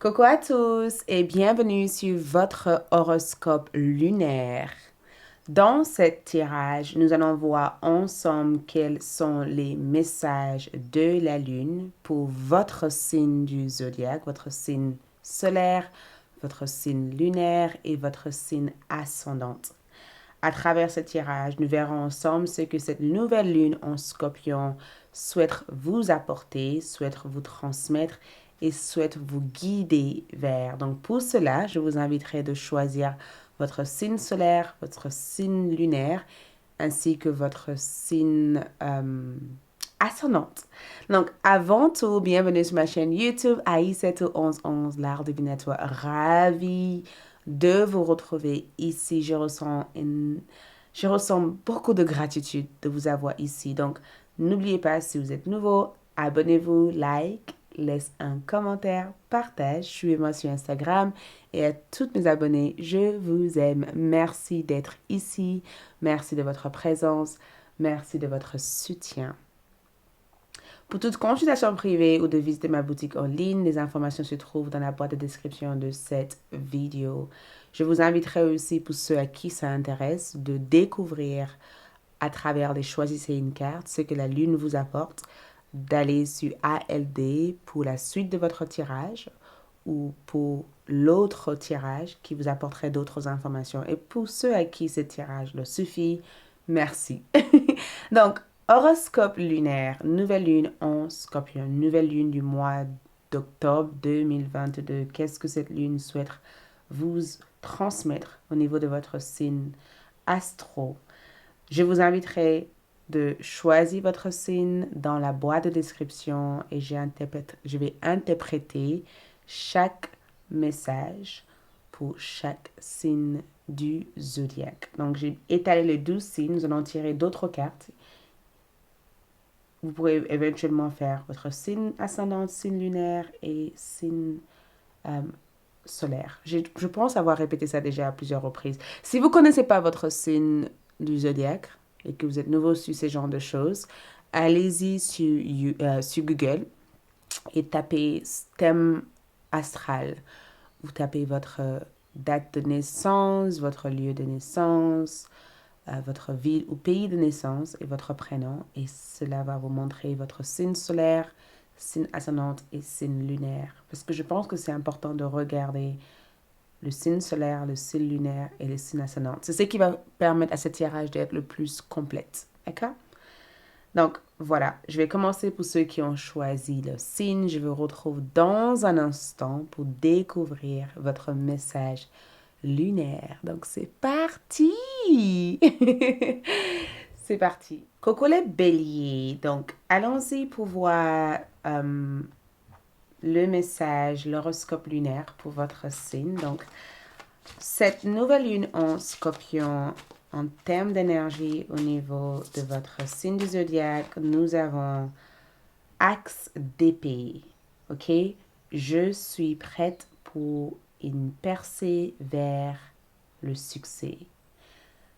Coucou à tous et bienvenue sur votre horoscope lunaire. Dans cet tirage, nous allons voir ensemble quels sont les messages de la Lune pour votre signe du zodiaque, votre signe solaire, votre signe lunaire et votre signe ascendante. À travers ce tirage, nous verrons ensemble ce que cette nouvelle lune en scorpion souhaite vous apporter, souhaite vous transmettre et souhaite vous guider vers. Donc pour cela, je vous inviterai de choisir votre signe solaire, votre signe lunaire, ainsi que votre signe ascendante. Donc avant tout, bienvenue sur ma chaîne YouTube AI71111, l'art divinatoire. Ravi de vous retrouver ici. Je ressens beaucoup de gratitude de vous avoir ici. Donc, n'oubliez pas, si vous êtes nouveau, abonnez-vous, like, laisse un commentaire, partage, suivez-moi sur Instagram et à toutes mes abonnés, je vous aime. Merci d'être ici. Merci de votre présence. Merci de votre soutien. Pour toute consultation privée ou de visiter ma boutique en ligne, les informations se trouvent dans la boîte de description de cette vidéo. Je vous inviterai aussi, pour ceux à qui ça intéresse, de découvrir à travers les Choisissez une carte ce que la Lune vous apporte, d'aller sur ALD pour la suite de votre tirage ou pour l'autre tirage qui vous apporterait d'autres informations. Et pour ceux à qui ce tirage leur suffit, merci. Donc, horoscope lunaire, nouvelle lune en scorpion, nouvelle lune du mois d'octobre 2022. Qu'est-ce que cette lune souhaite vous transmettre au niveau de votre signe astro? Je vous inviterai de choisir votre signe dans la boîte de description et je vais interpréter chaque message pour chaque signe du zodiaque. Donc, j'ai étalé les 12 signes. Nous allons tirer d'autres cartes. Vous pourrez éventuellement faire votre signe ascendant, signe lunaire et signe solaire. Je pense avoir répété ça déjà à plusieurs reprises. Si vous ne connaissez pas votre signe du zodiaque et que vous êtes nouveau sur ce genre de choses, allez-y sur Google et tapez thème astral. Vous tapez votre date de naissance, votre lieu de naissance, votre ville ou pays de naissance et votre prénom. Et cela va vous montrer votre signe solaire, signe ascendante et signe lunaire. Parce que je pense que c'est important de regarder le signe solaire, le signe lunaire et le signe ascendant. C'est ce qui va permettre à ce tirage d'être le plus complète. D'accord? Donc, voilà. Je vais commencer pour ceux qui ont choisi le signe. Je vous retrouve dans un instant pour découvrir votre message lunaire. Donc, c'est parti! C'est parti. Coco les béliers. Donc, allons-y pour voir le message, l'horoscope lunaire pour votre signe. Donc, cette nouvelle lune en scorpion, en termes d'énergie au niveau de votre signe du zodiaque, nous avons axe d'épée. OK? Je suis prête pour une percée vers le succès.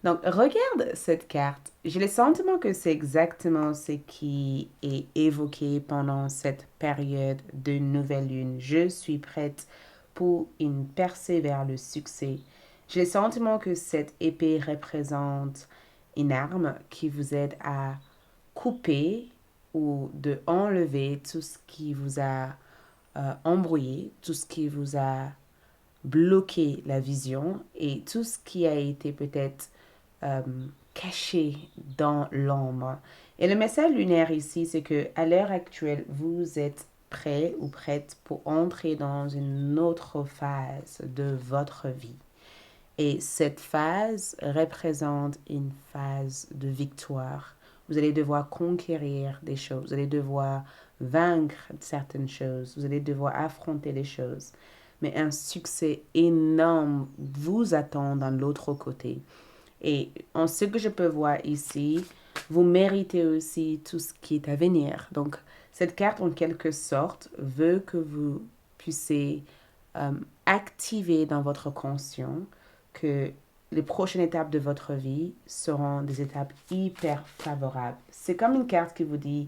Donc, regarde cette carte. J'ai le sentiment que c'est exactement ce qui est évoqué pendant cette période de nouvelle lune. Je suis prête pour une percée vers le succès. J'ai le sentiment que cette épée représente une arme qui vous aide à couper ou de enlever tout ce qui vous a embrouillé, tout ce qui vous a bloqué la vision et tout ce qui a été peut-être euh, caché dans l'ombre. Et le message lunaire ici, c'est que à l'heure actuelle, vous êtes prêt ou prête pour entrer dans une autre phase de votre vie. Et cette phase représente une phase de victoire. Vous allez devoir conquérir des choses, vous allez devoir vaincre certaines choses, vous allez devoir affronter des choses. Mais un succès énorme vous attend dans l'autre côté. Et en ce que je peux voir ici, vous méritez aussi tout ce qui est à venir. Donc, cette carte, en quelque sorte, veut que vous puissiez euh, activer dans votre conscient que les prochaines étapes de votre vie seront des étapes hyper favorables. C'est comme une carte qui vous dit,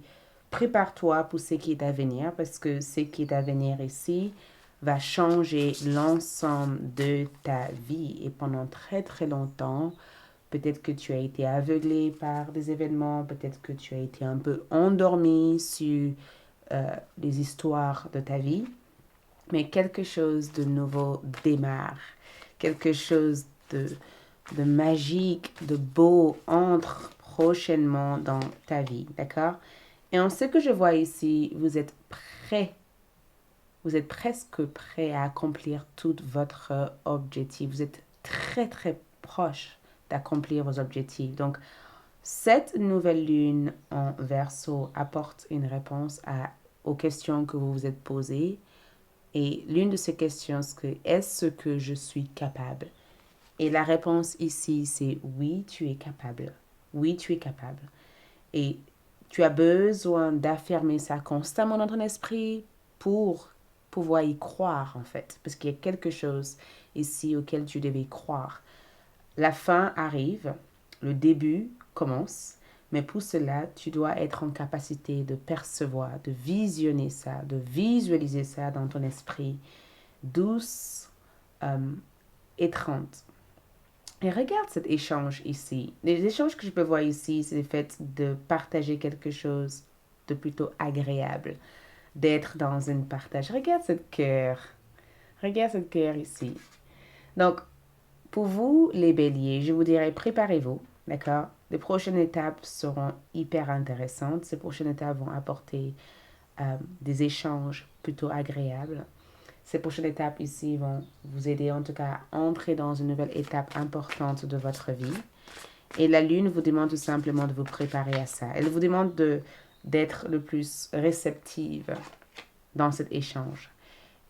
prépare-toi pour ce qui est à venir, parce que ce qui est à venir ici va changer l'ensemble de ta vie. Et pendant très très longtemps, peut-être que tu as été aveuglé par des événements, peut-être que tu as été un peu endormi sur les histoires de ta vie, mais quelque chose de nouveau démarre, quelque chose de magique, de beau entre prochainement dans ta vie, d'accord? Et en ce que je vois ici, vous êtes prêt, vous êtes presque prêt à accomplir tout votre objectif. Vous êtes très très proche d'accomplir vos objectifs. Donc, cette nouvelle lune en Verseau apporte une réponse aux questions que vous vous êtes posées. Et l'une de ces questions, c'est est-ce que je suis capable? Et la réponse ici, c'est oui, tu es capable. Oui, tu es capable. Et tu as besoin d'affirmer ça constamment dans ton esprit pour pouvoir y croire, en fait. Parce qu'il y a quelque chose ici auquel tu devais croire. La fin arrive, le début commence, mais pour cela, tu dois être en capacité de percevoir, de visionner ça, de visualiser ça dans ton esprit, douce et 30. Et regarde cet échange ici. Les échanges que je peux voir ici, c'est le fait de partager quelque chose de plutôt agréable, d'être dans un partage. Regarde cette cœur. Regarde cette cœur ici. Donc, pour vous, les béliers, je vous dirais préparez-vous, d'accord? Les prochaines étapes seront hyper intéressantes. Ces prochaines étapes vont apporter des échanges plutôt agréables. Ces prochaines étapes ici vont vous aider en tout cas à entrer dans une nouvelle étape importante de votre vie. Et la lune vous demande tout simplement de vous préparer à ça. Elle vous demande d'être le plus réceptive dans cet échange.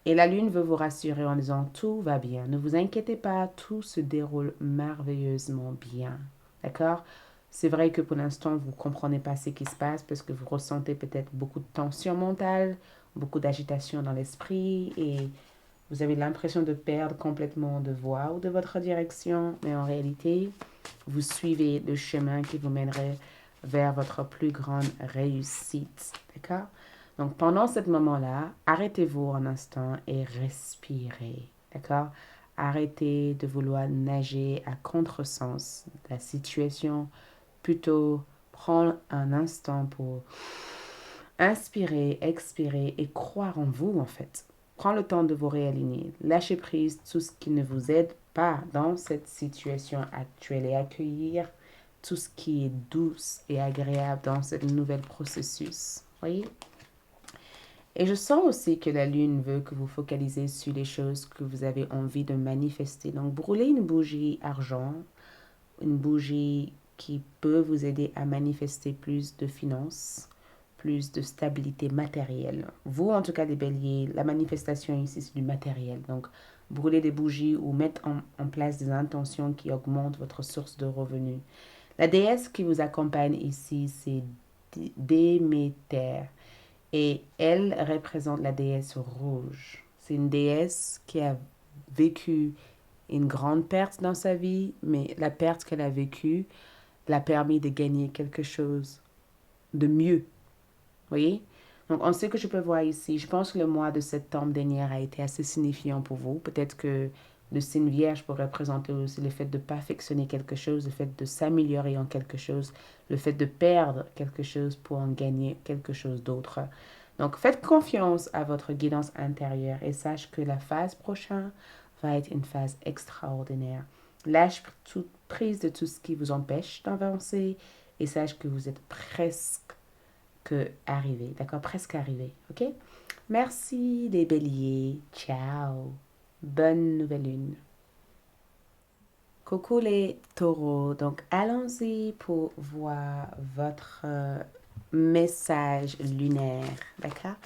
Et la lune veut vous rassurer en disant tout va bien. Ne vous inquiétez pas, tout se déroule merveilleusement bien. D'accord? C'est vrai que pour l'instant, vous ne comprenez pas ce qui se passe parce que vous ressentez peut-être beaucoup de tension mentale, beaucoup d'agitation dans l'esprit et vous avez l'impression de perdre complètement de voie ou de votre direction. Mais en réalité, vous suivez le chemin qui vous mènerait vers votre plus grande réussite. D'accord? Donc, pendant ce moment-là, arrêtez-vous un instant et respirez. D'accord? Arrêtez de vouloir nager à contresens de la situation. Plutôt, prendre un instant pour inspirer, expirer et croire en vous, en fait. Prends le temps de vous réaligner. Lâchez prise tout ce qui ne vous aide pas dans cette situation actuelle et accueillir tout ce qui est douce et agréable dans ce nouvel processus. Voyez? Et je sens aussi que la lune veut que vous focalisez sur les choses que vous avez envie de manifester. Donc, brûlez une bougie argent, une bougie qui peut vous aider à manifester plus de finances, plus de stabilité matérielle. Vous, en tout cas, les béliers, la manifestation ici, c'est du matériel. Donc, brûler des bougies ou mettre en place des intentions qui augmentent votre source de revenus. La déesse qui vous accompagne ici, c'est Déméter. Et elle représente la déesse rouge. C'est une déesse qui a vécu une grande perte dans sa vie, mais la perte qu'elle a vécue l'a permis de gagner quelque chose de mieux. Vous voyez? Donc, on sait que je peux voir ici. Je pense que le mois de septembre dernier a été assez signifiant pour vous. Peut-être que le signe vierge pourrait représenter aussi le fait de perfectionner quelque chose, le fait de s'améliorer en quelque chose, le fait de perdre quelque chose pour en gagner quelque chose d'autre. Donc, faites confiance à votre guidance intérieure et sache que la phase prochaine va être une phase extraordinaire. Lâche toute prise de tout ce qui vous empêche d'avancer et sache que vous êtes presque arrivé, d'accord? Presque arrivé, ok? Merci les béliers. Ciao. Bonne nouvelle lune. Coucou les taureaux. Donc, allons-y pour voir votre message lunaire, d'accord?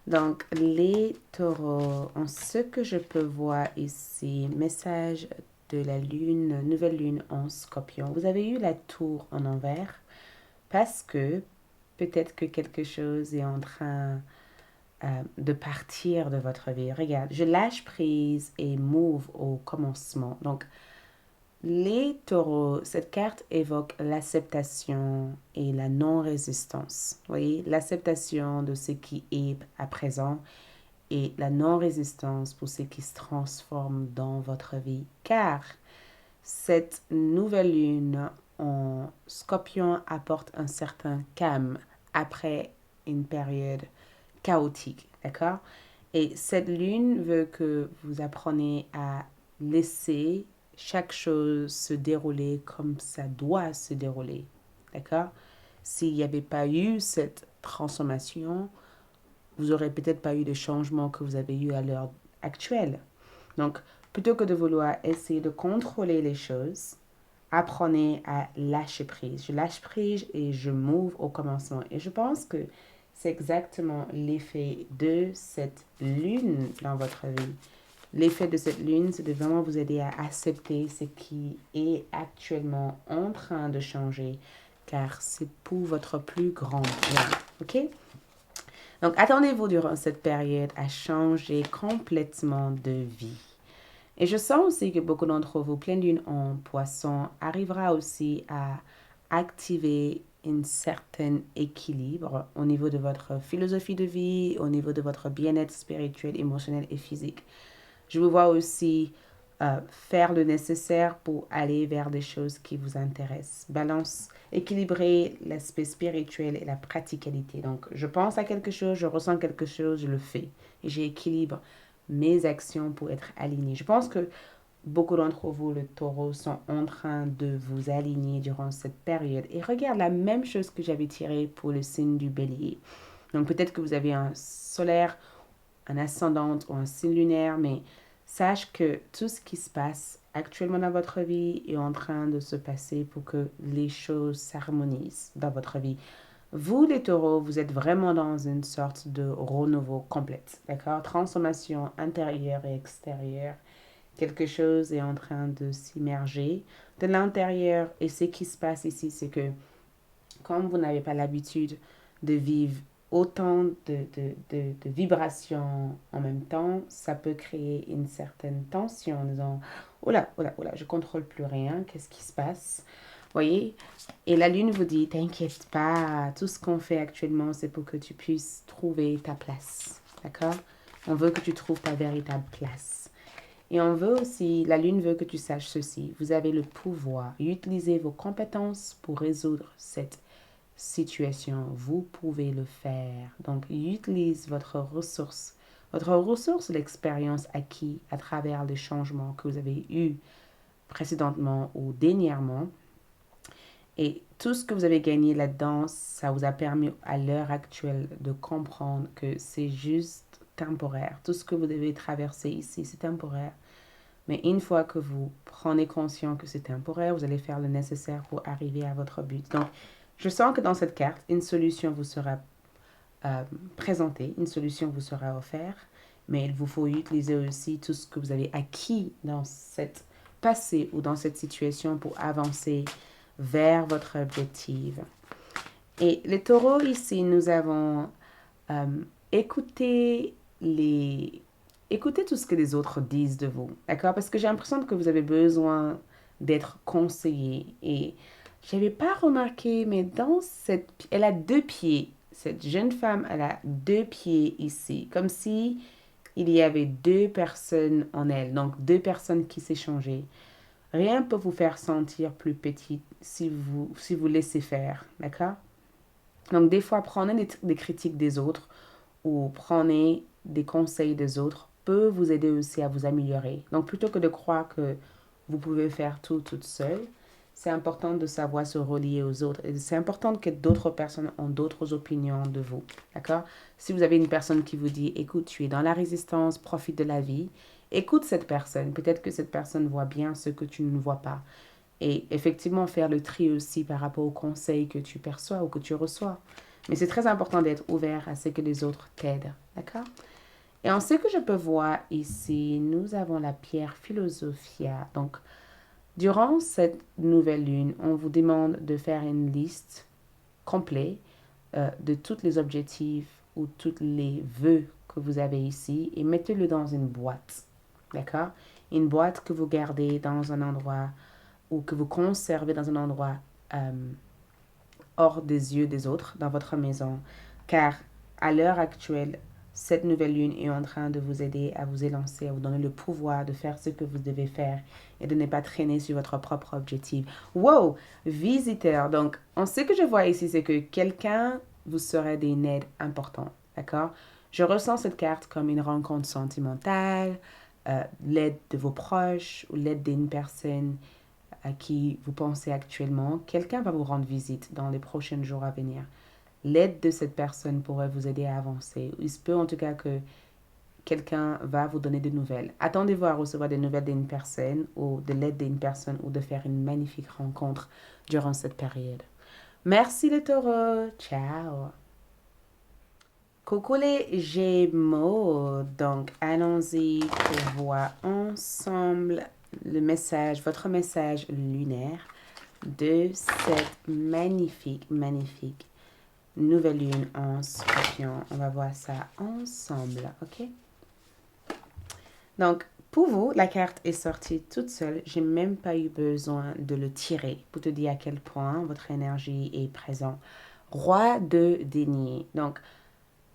Donc, les taureaux, en ce que je peux voir ici, message de la lune, nouvelle lune en scorpion. Vous avez eu la tour en envers parce que peut-être que quelque chose est en train de partir de votre vie. Regarde, je lâche prise et move au commencement. Donc, les taureaux, cette carte évoque l'acceptation et la non-résistance. Vous voyez, l'acceptation de ce qui est à présent et la non-résistance pour ce qui se transforme dans votre vie. Car cette nouvelle lune en Scorpion apporte un certain calme après une période chaotique, d'accord? Et cette lune veut que vous appreniez à laisser chaque chose se dérouler comme ça doit se dérouler, d'accord? S'il n'y avait pas eu cette transformation, vous n'aurez peut-être pas eu de changement que vous avez eu à l'heure actuelle. Donc, plutôt que de vouloir essayer de contrôler les choses, apprenez à lâcher prise. Je lâche prise et je m'ouvre au commencement. Et je pense que c'est exactement l'effet de cette lune dans votre vie. L'effet de cette lune, c'est de vraiment vous aider à accepter ce qui est actuellement en train de changer, car c'est pour votre plus grand bien. OK? Donc, attendez-vous durant cette période à changer complètement de vie. Et je sens aussi que beaucoup d'entre vous, pleine lune en poisson, arrivera aussi à activer un certain équilibre au niveau de votre philosophie de vie, au niveau de votre bien-être spirituel, émotionnel et physique. Je vous vois aussi faire le nécessaire pour aller vers des choses qui vous intéressent. Balance, équilibrer l'aspect spirituel et la praticalité. Donc, je pense à quelque chose, je ressens quelque chose, je le fais. Et j'équilibre mes actions pour être aligné. Je pense que beaucoup d'entre vous, le taureau, sont en train de vous aligner durant cette période. Et regarde la même chose que j'avais tiré pour le signe du bélier. Donc peut-être que vous avez un solaire, un ascendant ou un signe lunaire, mais sache que tout ce qui se passe actuellement dans votre vie est en train de se passer pour que les choses s'harmonisent dans votre vie. Vous, les taureaux, vous êtes vraiment dans une sorte de renouveau complète, d'accord? Transformation intérieure et extérieure. Quelque chose est en train de s'immerger de l'intérieur. Et ce qui se passe ici, c'est que comme vous n'avez pas l'habitude de vivre autant de vibrations en même temps, ça peut créer une certaine tension en disant, oh là, oh là, oh là, je contrôle plus rien, qu'est-ce qui se passe? Voyez? Et la lune vous dit, t'inquiète pas, tout ce qu'on fait actuellement, c'est pour que tu puisses trouver ta place. D'accord? On veut que tu trouves ta véritable place. Et on veut aussi, la lune veut que tu saches ceci, vous avez le pouvoir, utilisez vos compétences pour résoudre cette situation, vous pouvez le faire. Donc, utilise votre ressource, l'expérience acquise à travers les changements que vous avez eus précédemment ou dernièrement. Et tout ce que vous avez gagné là-dedans, ça vous a permis à l'heure actuelle de comprendre que c'est juste temporaire. Tout ce que vous devez traverser ici, c'est temporaire. Mais une fois que vous prenez conscience que c'est temporaire, vous allez faire le nécessaire pour arriver à votre but. Donc, je sens que dans cette carte, une solution vous sera présentée, une solution vous sera offerte, mais il vous faut utiliser aussi tout ce que vous avez acquis dans cette passé ou dans cette situation pour avancer vers votre objectif. Et les taureaux, ici, nous avons écouté écoutez tout ce que les autres disent de vous, d'accord? Parce que j'ai l'impression que vous avez besoin d'être conseillé. Et je n'avais pas remarqué, mais dans cette... Elle a deux pieds. Cette jeune femme, elle a deux pieds ici. Comme si il y avait deux personnes en elle. Donc, deux personnes qui s'échangeaient. Rien ne peut vous faire sentir plus petite si vous laissez faire, d'accord? Donc, des fois, prenez des critiques des autres ou prenez des conseils des autres peut vous aider aussi à vous améliorer. Donc, plutôt que de croire que vous pouvez faire tout toute seule, c'est important de savoir se relier aux autres. Et c'est important que d'autres personnes ont d'autres opinions de vous. D'accord? Si vous avez une personne qui vous dit, écoute, tu es dans la résistance, profite de la vie, écoute cette personne. Peut-être que cette personne voit bien ce que tu ne vois pas. Et effectivement, faire le tri aussi par rapport aux conseils que tu perçois ou que tu reçois. Mais c'est très important d'être ouvert à ce que les autres t'aident. D'accord? Et en ce que je peux voir ici, nous avons la pierre Philosophia. Donc, durant cette nouvelle lune, on vous demande de faire une liste complète de tous les objectifs ou tous les vœux que vous avez ici et mettez-le dans une boîte. D'accord? Une boîte que vous gardez dans un endroit ou que vous conservez dans un endroit hors des yeux des autres dans votre maison. Car à l'heure actuelle, cette nouvelle lune est en train de vous aider à vous élancer, à vous donner le pouvoir de faire ce que vous devez faire et de ne pas traîner sur votre propre objectif. Wow, visiteur. Donc, ce que je vois ici, c'est que quelqu'un vous serait d'une aide importante, d'accord? Je ressens cette carte comme une rencontre sentimentale, l'aide de vos proches ou l'aide d'une personne à qui vous pensez actuellement. Quelqu'un va vous rendre visite dans les prochains jours à venir. L'aide de cette personne pourrait vous aider à avancer. Il se peut en tout cas que quelqu'un va vous donner des nouvelles. Attendez-vous à recevoir des nouvelles d'une personne ou de l'aide d'une personne ou de faire une magnifique rencontre durant cette période. Merci les taureaux. Ciao. Coucou les Gémeaux. Donc, allons-y pour voir ensemble le message, votre message lunaire de cette magnifique, magnifique nouvelle lune en Scorpion. On va voir ça ensemble, ok? Donc, pour vous, la carte est sortie toute seule. J'ai même pas eu besoin de le tirer pour te dire à quel point votre énergie est présente. Roi de denier. Donc,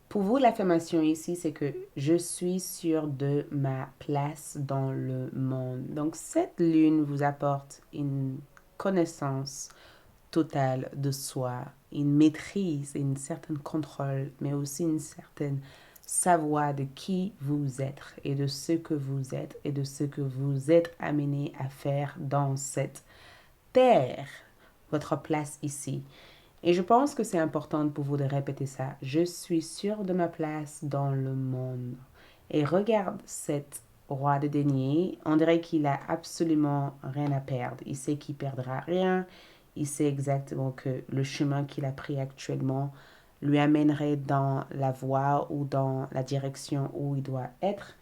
pour vous, l'affirmation ici, c'est que je suis sûre de ma place dans le monde. Donc, cette lune vous apporte une connaissance totale de soi, une maîtrise, une certaine contrôle, mais aussi une certaine savoir de qui vous êtes et de ce que vous êtes et de ce que vous êtes amené à faire dans cette terre, votre place ici. Et je pense que c'est important pour vous de répéter ça. Je suis sûre de ma place dans le monde. Et regarde cet roi de denier. On dirait qu'il a absolument rien à perdre. Il sait qu'il perdra rien. Il sait exactement que le chemin qu'il a pris actuellement lui amènerait dans la voie ou dans la direction où il doit être.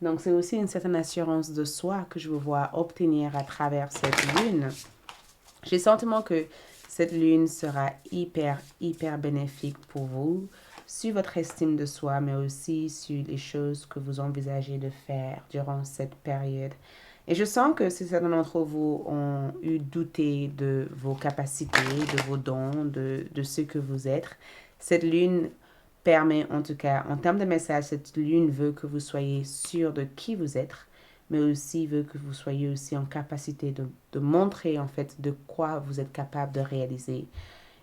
Donc c'est aussi une certaine assurance de soi que je veux voir obtenir à travers cette lune. J'ai le sentiment que cette lune sera hyper, hyper bénéfique pour vous, sur votre estime de soi, mais aussi sur les choses que vous envisagez de faire durant cette période. Et je sens que certains d'entre vous ont eu douté de vos capacités, de vos dons, de ce que vous êtes. Cette lune permet, en tout cas, en termes de message, cette lune veut que vous soyez sûr de qui vous êtes, mais aussi veut que vous soyez aussi en capacité de montrer en fait de quoi vous êtes capable de réaliser.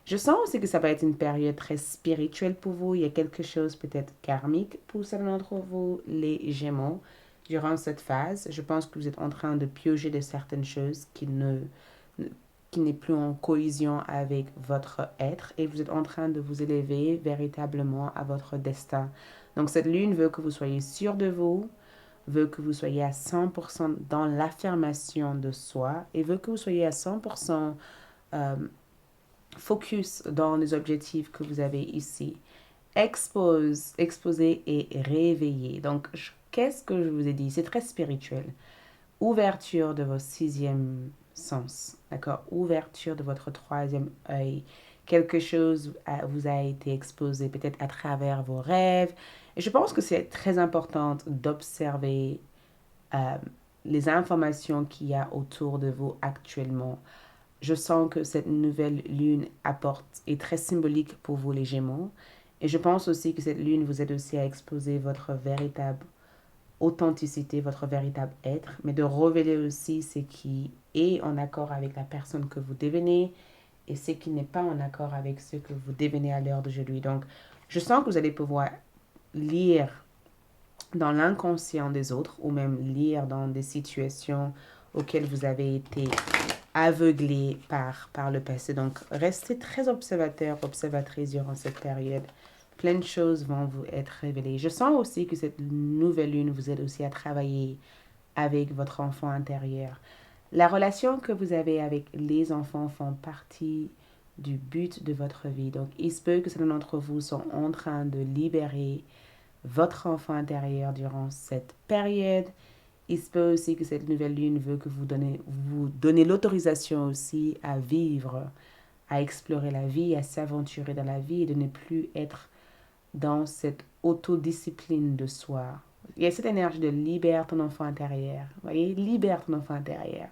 Je sens aussi que ça va être une période très spirituelle pour vous. Il y a quelque chose peut-être karmique pour certains d'entre vous, les Gémeaux, durant cette phase. Je pense que vous êtes en train de piocher de certaines choses qui n'est plus en cohésion avec votre être et vous êtes en train de vous élever véritablement à votre destin. Donc cette lune veut que vous soyez sûr de vous, veut que vous soyez à 100% dans l'affirmation de soi et veut que vous soyez à 100% euh, focus dans les objectifs que vous avez ici. Exposer et réveiller. Donc, qu'est-ce que je vous ai dit? C'est très spirituel. Ouverture de vos sixième sens, d'accord? Ouverture de votre troisième œil. Quelque chose vous a été exposé peut-être à travers vos rêves. Et je pense que c'est très important d'observer euh, les informations qu'il y a autour de vous actuellement. Je sens que cette nouvelle lune est très symbolique pour vous les Gémeaux. Et je pense aussi que cette lune vous aide aussi à exposer votre véritable authenticité, votre véritable être, mais de révéler aussi ce qui est en accord avec la personne que vous devenez et ce qui n'est pas en accord avec ce que vous devenez à l'heure d'aujourd'hui. Donc, je sens que vous allez pouvoir lire dans l'inconscient des autres ou même lire dans des situations auxquelles vous avez été aveuglé par le passé. Donc, restez très observateur, observatrice durant cette période. Plein de choses vont vous être révélées. Je sens aussi que cette nouvelle lune vous aide aussi à travailler avec votre enfant intérieur. La relation que vous avez avec les enfants font partie du but de votre vie. Donc, il se peut que certains d'entre vous sont en train de libérer votre enfant intérieur durant cette période. Il se peut aussi que cette nouvelle lune veut que vous donnez l'autorisation aussi à vivre, à explorer la vie, à s'aventurer dans la vie et de ne plus être dans cette autodiscipline de soi. Il y a cette énergie de libère ton enfant intérieur. Vous voyez, libère ton enfant intérieur.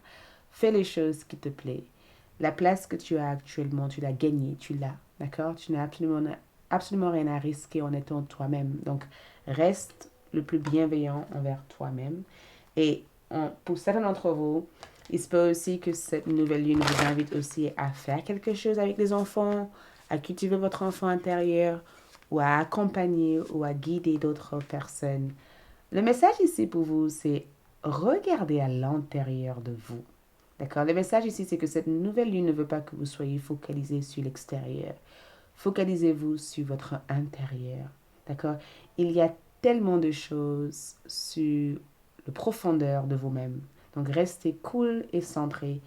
Fais les choses qui te plaisent. La place que tu as actuellement, tu l'as gagnée, tu l'as. D'accord? Tu n'as absolument rien à risquer en étant toi-même. Donc, Reste le plus bienveillant envers toi-même. Et pour certains d'entre vous, il se peut aussi que cette nouvelle lune vous invite aussi à faire quelque chose avec les enfants, à cultiver votre enfant intérieur, ou à accompagner ou à guider d'autres personnes. Le message ici pour vous, c'est regarder à l'intérieur de vous. D'accord? Le message ici, c'est que cette nouvelle lune ne veut pas que vous soyez focalisé sur l'extérieur. Focalisez-vous sur votre intérieur. D'accord? Il y a tellement de choses sur le profondeur de vous-même. Donc, restez cool et centré.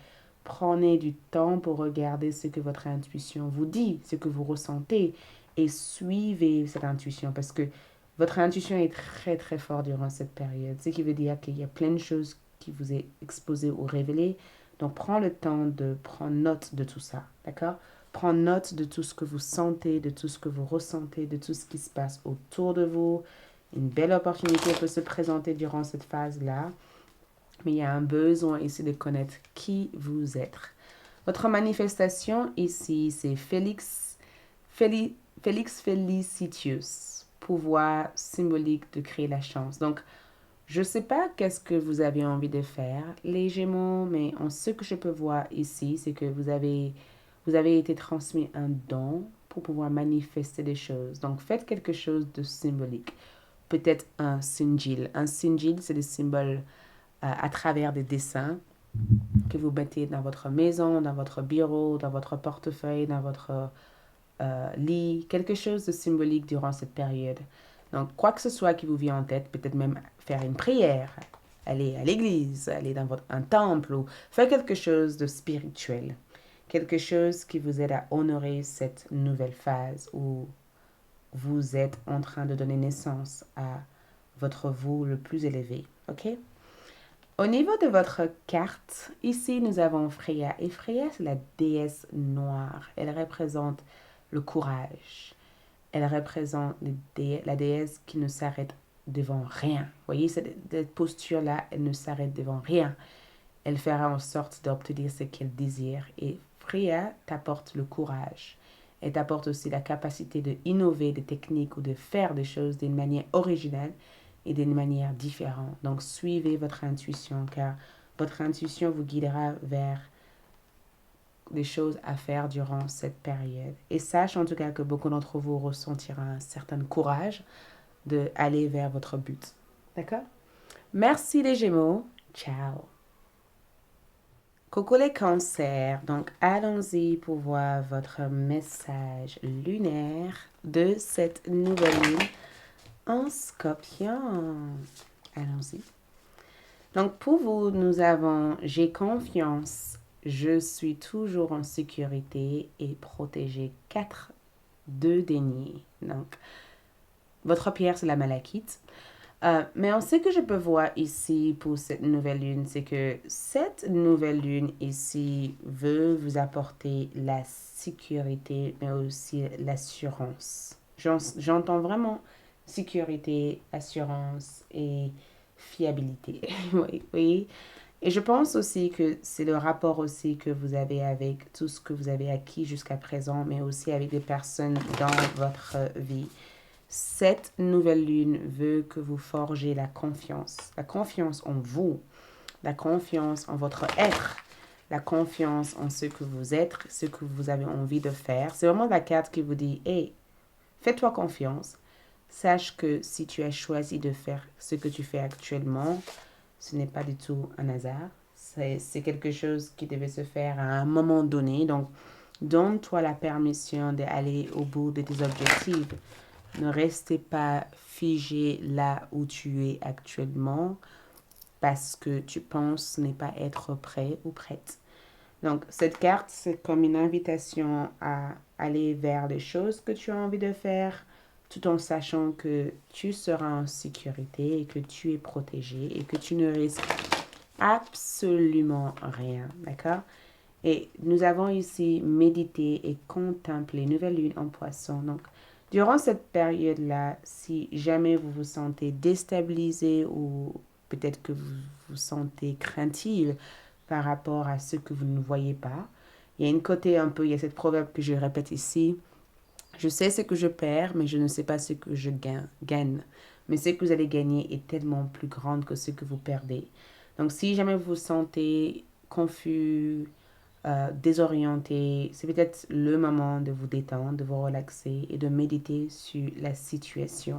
Prenez du temps pour regarder ce que votre intuition vous dit, ce que vous ressentez, et suivez cette intuition parce que votre intuition est très très forte durant cette période. Ce qui veut dire qu'il y a plein de choses qui vous est exposées ou révélées. Donc, prends le temps de prendre note de tout ça. D'accord? Prends note de tout ce que vous sentez, de tout ce que vous ressentez, de tout ce qui se passe autour de vous. Une belle opportunité peut se présenter durant cette phase-là, mais il y a un besoin ici de connaître qui vous êtes. Votre manifestation ici, c'est Felix Felicitius, pouvoir symbolique de créer la chance. Donc, je ne sais pas qu'est-ce que vous avez envie de faire, les Gémeaux, mais en ce que je peux voir ici, c'est que vous avez été transmis un don pour pouvoir manifester des choses. Donc, faites quelque chose de symbolique. Peut-être un singil. Un singil, c'est des symboles à travers des dessins que vous mettez dans votre maison, dans votre bureau, dans votre portefeuille, dans votre lit. Quelque chose de symbolique durant cette période. Donc, quoi que ce soit qui vous vient en tête, peut-être même faire une prière, aller à l'église, aller dans un temple ou faire quelque chose de spirituel. Quelque chose qui vous aide à honorer cette nouvelle phase où vous êtes en train de donner naissance à votre vous le plus élevé. OK? Au niveau de votre carte, ici nous avons Freya. Et Freya, c'est la déesse noire. Elle représente le courage. Elle représente la déesse qui ne s'arrête devant rien. Vous voyez, cette posture-là, elle ne s'arrête devant rien. Elle fera en sorte d'obtenir ce qu'elle désire. Et Freya t'apporte le courage. Elle t'apporte aussi la capacité d'innover des techniques ou de faire des choses d'une manière originale et d'une manière différente. Donc, suivez votre intuition car votre intuition vous guidera vers des choses à faire durant cette période. Et sache en tout cas que beaucoup d'entre vous ressentiront un certain courage d'aller vers votre but. D'accord? Merci les Gémeaux. Ciao. Coucou les cancers, donc allons-y pour voir votre message lunaire de cette nouvelle lune en Scorpion. Allons-y. Donc pour vous, nous avons j'ai confiance, je suis toujours en sécurité et protégé. 4 2 deniers. Donc votre pierre c'est la malachite. Mais ce que je peux voir ici pour cette nouvelle lune, c'est que cette nouvelle lune ici veut vous apporter la sécurité, mais aussi l'assurance. J'entends vraiment sécurité, assurance et fiabilité. Oui, oui. Et je pense aussi que c'est le rapport aussi que vous avez avec tout ce que vous avez acquis jusqu'à présent, mais aussi avec des personnes dans votre vie. Cette nouvelle lune veut que vous forgez la confiance en vous, la confiance en votre être, la confiance en ce que vous êtes, ce que vous avez envie de faire. C'est vraiment la carte qui vous dit, hey, fais-toi confiance. Sache que si tu as choisi de faire ce que tu fais actuellement, ce n'est pas du tout un hasard. C'est quelque chose qui devait se faire à un moment donné. Donc, donne-toi la permission d'aller au bout de tes objectifs. Ne restez pas figé là où tu es actuellement parce que tu penses ne pas être prêt ou prête. Donc, cette carte, c'est comme une invitation à aller vers les choses que tu as envie de faire tout en sachant que tu seras en sécurité et que tu es protégé et que tu ne risques absolument rien. D'accord? Et nous avons ici médité et contemplé nouvelle lune en poisson. Donc, durant cette période-là, si jamais vous vous sentez déstabilisé ou peut-être que vous vous sentez craintive par rapport à ce que vous ne voyez pas, il y a une côté un peu, il y a cette proverbe que je répète ici, je sais ce que je perds, mais je ne sais pas ce que je gagne. mais ce que vous allez gagner est tellement plus grand que ce que vous perdez. Donc, si jamais vous vous sentez confus, désorienté, c'est peut-être le moment de vous détendre, de vous relaxer et de méditer sur la situation.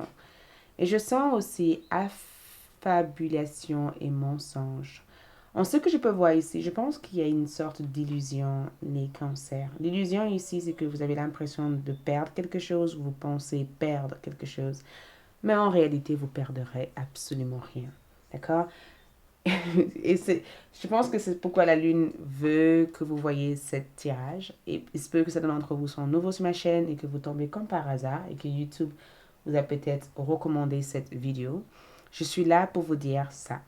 Et je sens aussi affabulation et mensonge. En ce que je peux voir ici, je pense qu'il y a une sorte d'illusion, les cancers. L'illusion ici, c'est que vous avez l'impression de perdre quelque chose, vous pensez perdre quelque chose, mais en réalité, vous perdrez absolument rien. D'accord? Et je pense que c'est pourquoi la Lune veut que vous voyez ce tirage. Et il se peut que certains d'entre vous sont nouveaux sur ma chaîne et que vous tombez comme par hasard et que YouTube vous a peut-être recommandé cette vidéo. Je suis là pour vous dire ça.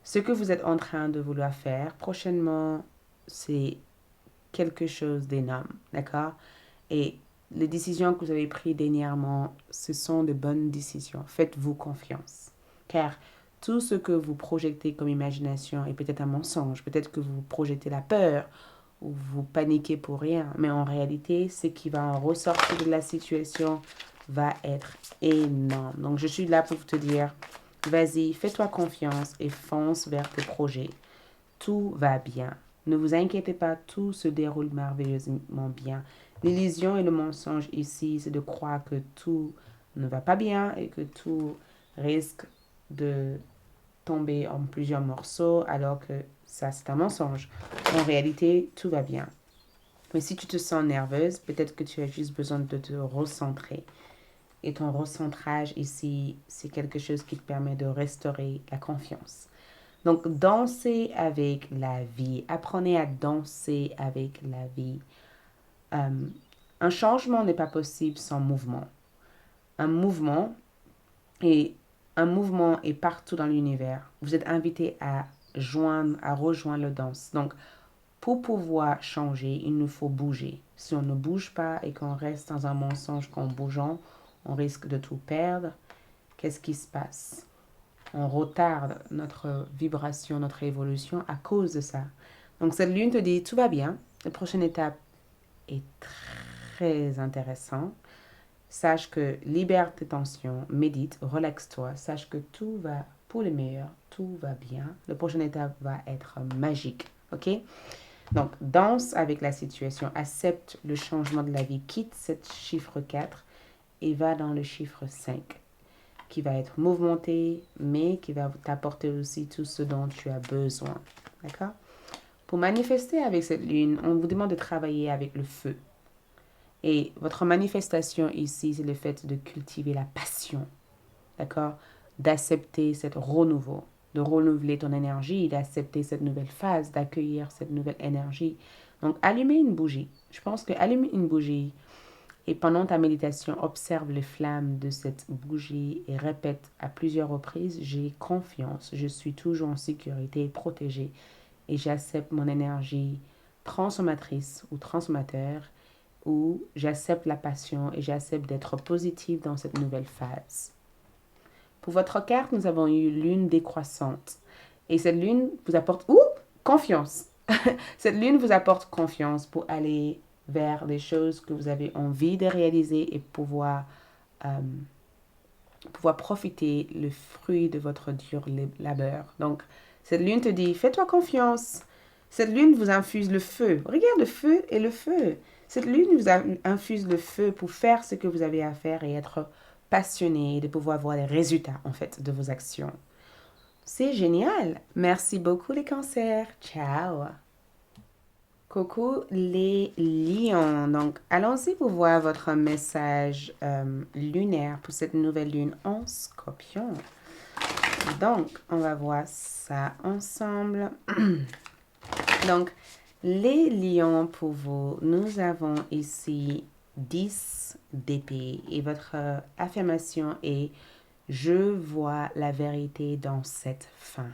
Ce que vous êtes en train de vouloir faire prochainement, c'est quelque chose d'énorme, d'accord? Et les décisions que vous avez prises dernièrement, ce sont de bonnes décisions. Faites-vous confiance. Car tout ce que vous projetez comme imagination est peut-être un mensonge. Peut-être que vous projetez la peur ou vous paniquez pour rien. Mais en réalité, ce qui va en ressortir de la situation va être énorme. Donc, je suis là pour te dire, vas-y, fais-toi confiance et fonce vers tes projets. Tout va bien. Ne vous inquiétez pas, tout se déroule merveilleusement bien. L'illusion et le mensonge ici, c'est de croire que tout ne va pas bien et que tout risque de tomber en plusieurs morceaux alors que ça, c'est un mensonge. En réalité, tout va bien. Mais si tu te sens nerveuse, peut-être que tu as juste besoin de te recentrer. Et ton recentrage ici, c'est quelque chose qui te permet de restaurer la confiance. Donc, dansez avec la vie. Apprenez à danser avec la vie. Un changement n'est pas possible sans mouvement. Un mouvement est, un mouvement est partout dans l'univers. Vous êtes invité à rejoindre la danse. Donc, pour pouvoir changer, il nous faut bouger. Si on ne bouge pas et qu'on reste dans un mensonge qu'en bougeant, on risque de tout perdre. Qu'est-ce qui se passe? On retarde notre vibration, notre évolution à cause de ça. Donc cette lune te dit, tout va bien. La prochaine étape est très intéressante. Sache que libère tes tensions, médite, relaxe-toi. Sache que tout va pour le meilleur, tout va bien. La prochaine étape va être magique. OK? Donc, danse avec la situation, accepte le changement de la vie, quitte ce chiffre 4 et va dans le chiffre 5, qui va être mouvementé, mais qui va t'apporter aussi tout ce dont tu as besoin. D'accord? Pour manifester avec cette lune, on vous demande de travailler avec le feu. Et votre manifestation ici, c'est le fait de cultiver la passion. D'accord? D'accepter cette renouveau, de renouveler ton énergie, d'accepter cette nouvelle phase, d'accueillir cette nouvelle énergie. Donc, allumer une bougie. Je pense que allumer une bougie et pendant ta méditation, observe les flammes de cette bougie et répète à plusieurs reprises, j'ai confiance, je suis toujours en sécurité et protégée et j'accepte mon énergie transformatrice ou transformateur ou j'accepte la passion et j'accepte d'être positive dans cette nouvelle phase. Pour votre carte, nous avons eu lune décroissante. Et cette lune vous apporte confiance. Cette lune vous apporte confiance pour aller vers des choses que vous avez envie de réaliser et euh, pouvoir profiter le fruit de votre dur labeur. Donc, cette lune te dit, fais-toi confiance. Cette lune vous infuse le feu. Regarde le feu et le feu. Cette lune vous infuse le feu pour faire ce que vous avez à faire et être passionné de pouvoir voir les résultats, en fait, de vos actions. C'est génial. Merci beaucoup les cancers. Ciao. Coucou les lions. Donc, allons-y pour voir votre message lunaire pour cette nouvelle lune en scorpion. Donc, on va voir ça ensemble. Donc, les lions pour vous, nous avons ici 10 d'épée et votre affirmation est je vois la vérité dans cette fin.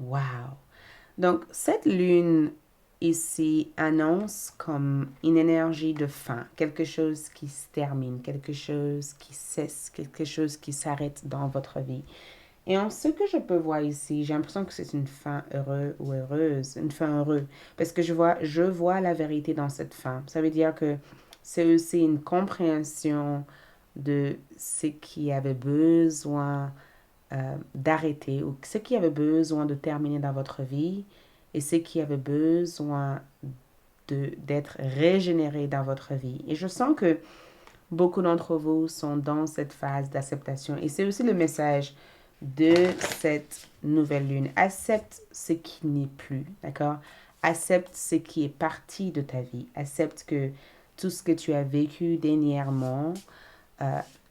Wow! Donc, cette lune ici annonce comme une énergie de fin, quelque chose qui se termine, quelque chose qui cesse, quelque chose qui s'arrête dans votre vie. Et en ce que je peux voir ici, j'ai l'impression que c'est une fin heureuse ou heureuse, une fin heureuse, parce que je vois la vérité dans cette fin. Ça veut dire que c'est aussi une compréhension de ce qui avait besoin d'arrêter ou ce qui avait besoin de terminer dans votre vie et ce qui avait besoin d'être régénéré dans votre vie. Et je sens que beaucoup d'entre vous sont dans cette phase d'acceptation. Et c'est aussi le message de cette nouvelle lune. Accepte ce qui n'est plus, d'accord? Accepte ce qui est parti de ta vie. Accepte que tout ce que tu as vécu dernièrement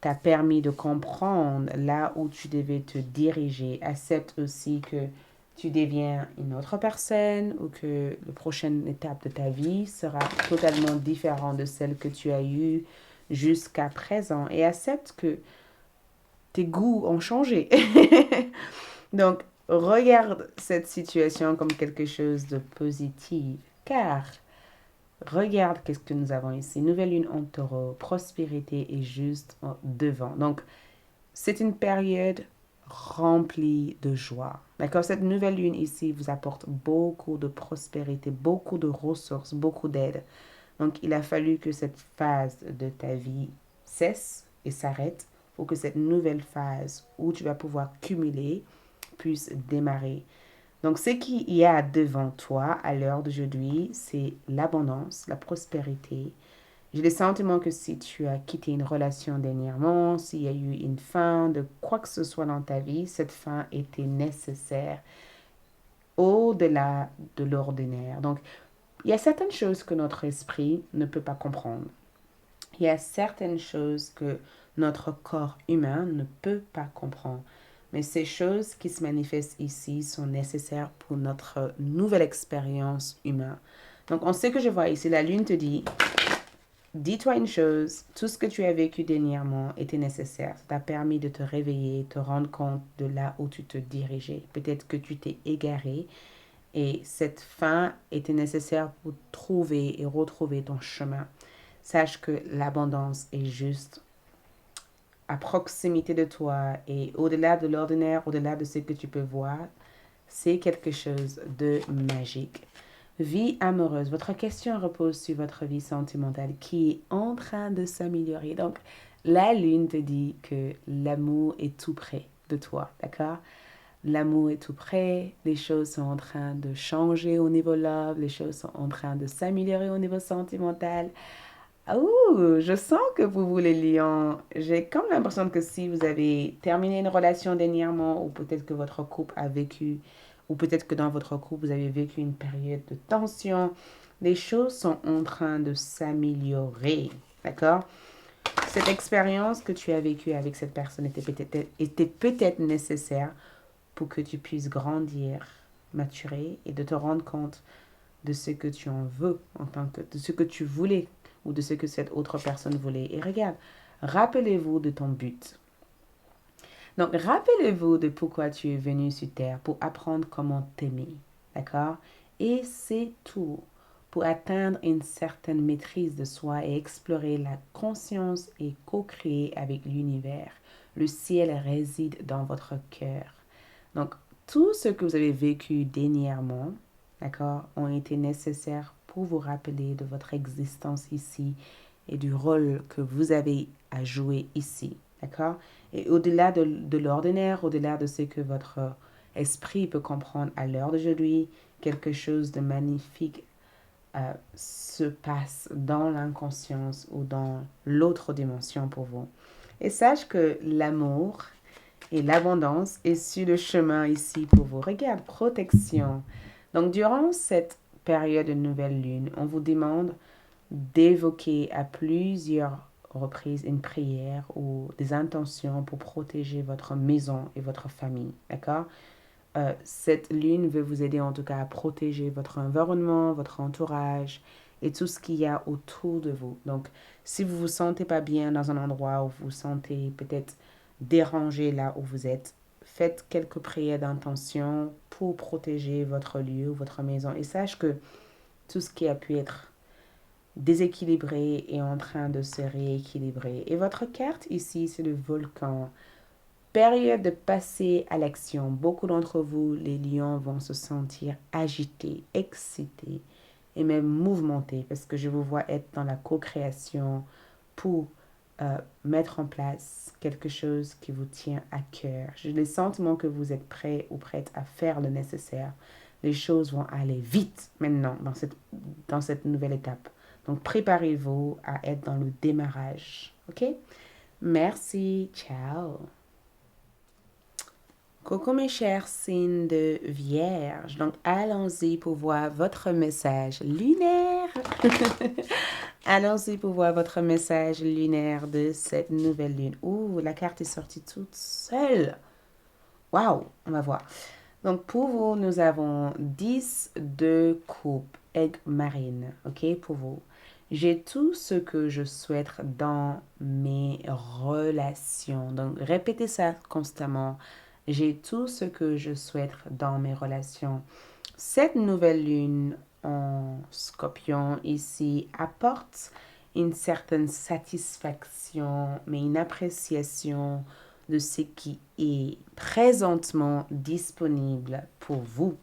t'a permis de comprendre là où tu devais te diriger. Accepte aussi que tu deviens une autre personne ou que la prochaine étape de ta vie sera totalement différente de celle que tu as eue jusqu'à présent. Et accepte que tes goûts ont changé. Donc, regarde cette situation comme quelque chose de positif, car regarde qu'est-ce que nous avons ici. Nouvelle lune en taureau, prospérité est juste devant. Donc, c'est une période remplie de joie. D'accord? Cette nouvelle lune ici vous apporte beaucoup de prospérité, beaucoup de ressources, beaucoup d'aide. Donc, il a fallu que cette phase de ta vie cesse et s'arrête pour que cette nouvelle phase où tu vas pouvoir cumuler puisse démarrer. Donc, ce qu'il y a devant toi à l'heure d'aujourd'hui, c'est l'abondance, la prospérité. J'ai le sentiment que si tu as quitté une relation dernièrement, s'il y a eu une fin de quoi que ce soit dans ta vie, cette fin était nécessaire au-delà de l'ordinaire. Donc, il y a certaines choses que notre esprit ne peut pas comprendre. Il y a certaines choses que notre corps humain ne peut pas comprendre. Mais ces choses qui se manifestent ici sont nécessaires pour notre nouvelle expérience humaine. Donc, on sait que je vois ici, la lune te dit, dis-toi une chose, tout ce que tu as vécu dernièrement était nécessaire. Ça t'a permis de te réveiller, te rendre compte de là où tu te dirigeais. Peut-être que tu t'es égaré et cette fin était nécessaire pour trouver et retrouver ton chemin. Sache que l'abondance est juste à proximité de toi et au-delà de l'ordinaire, au-delà de ce que tu peux voir, c'est quelque chose de magique. Vie amoureuse. Votre question repose sur votre vie sentimentale qui est en train de s'améliorer. Donc, la lune te dit que l'amour est tout près de toi, d'accord? L'amour est tout près, les choses sont en train de changer au niveau love, les choses sont en train de s'améliorer au niveau sentimental. Ouh, je sens que vous les lions. J'ai comme l'impression que si vous avez terminé une relation dernièrement, ou peut-être que votre couple a vécu, ou peut-être que dans votre couple, vous avez vécu une période de tension, les choses sont en train de s'améliorer. D'accord? Cette expérience que tu as vécue avec cette personne était peut-être nécessaire pour que tu puisses grandir, maturer et de te rendre compte de ce que tu en veux en tant que de ce que tu voulais ou de ce que cette autre personne voulait. Et regarde, rappelez-vous de ton but. Donc, rappelez-vous de pourquoi tu es venu sur Terre pour apprendre comment t'aimer. D'accord? Et c'est tout. Pour atteindre une certaine maîtrise de soi et explorer la conscience et co-créer avec l'univers. Le ciel réside dans votre cœur. Donc, tout ce que vous avez vécu dernièrement, d'accord, ont été nécessaires pour vous rappeler de votre existence ici et du rôle que vous avez à jouer ici, d'accord? Et au-delà de l'ordinaire, au-delà de ce que votre esprit peut comprendre à l'heure d'aujourd'hui, quelque chose de magnifique se passe dans l'inconscience ou dans l'autre dimension pour vous. Et sache que l'amour et l'abondance est sur le chemin ici pour vous. Regarde, protection. Donc, durant cette période de nouvelle lune, on vous demande d'évoquer à plusieurs reprises une prière ou des intentions pour protéger votre maison et votre famille. D'accord? Cette lune veut vous aider en tout cas à protéger votre environnement, votre entourage et tout ce qu'il y a autour de vous. Donc, si vous ne vous sentez pas bien dans un endroit où vous vous sentez peut-être dérangé là où vous êtes, faites quelques prières d'intention pour protéger votre lieu, votre maison. Et sache que tout ce qui a pu être déséquilibré est en train de se rééquilibrer. Et votre carte ici, c'est le volcan. Période de passer à l'action. Beaucoup d'entre vous, les lions, vont se sentir agités, excités et même mouvementés parce que je vous vois être dans la co-création pour mettre en place quelque chose qui vous tient à cœur. J'ai le sentiment que vous êtes prêt ou prête à faire le nécessaire. Les choses vont aller vite maintenant dans cette nouvelle étape. Donc, préparez-vous à être dans le démarrage. OK? Merci. Ciao. Coucou mes chers signes de Vierge. Donc, allons-y pour voir votre message lunaire. Allons-y pour voir votre message lunaire de cette nouvelle lune. Ouh, la carte est sortie toute seule. Waouh, on va voir. Donc, pour vous, nous avons 10 de coupe, aigle marine. OK, pour vous. J'ai tout ce que je souhaite dans mes relations. Donc, répétez ça constamment. J'ai tout ce que je souhaite dans mes relations. Cette nouvelle lune en Scorpion ici apporte une certaine satisfaction, mais une appréciation de ce qui est présentement disponible pour vous.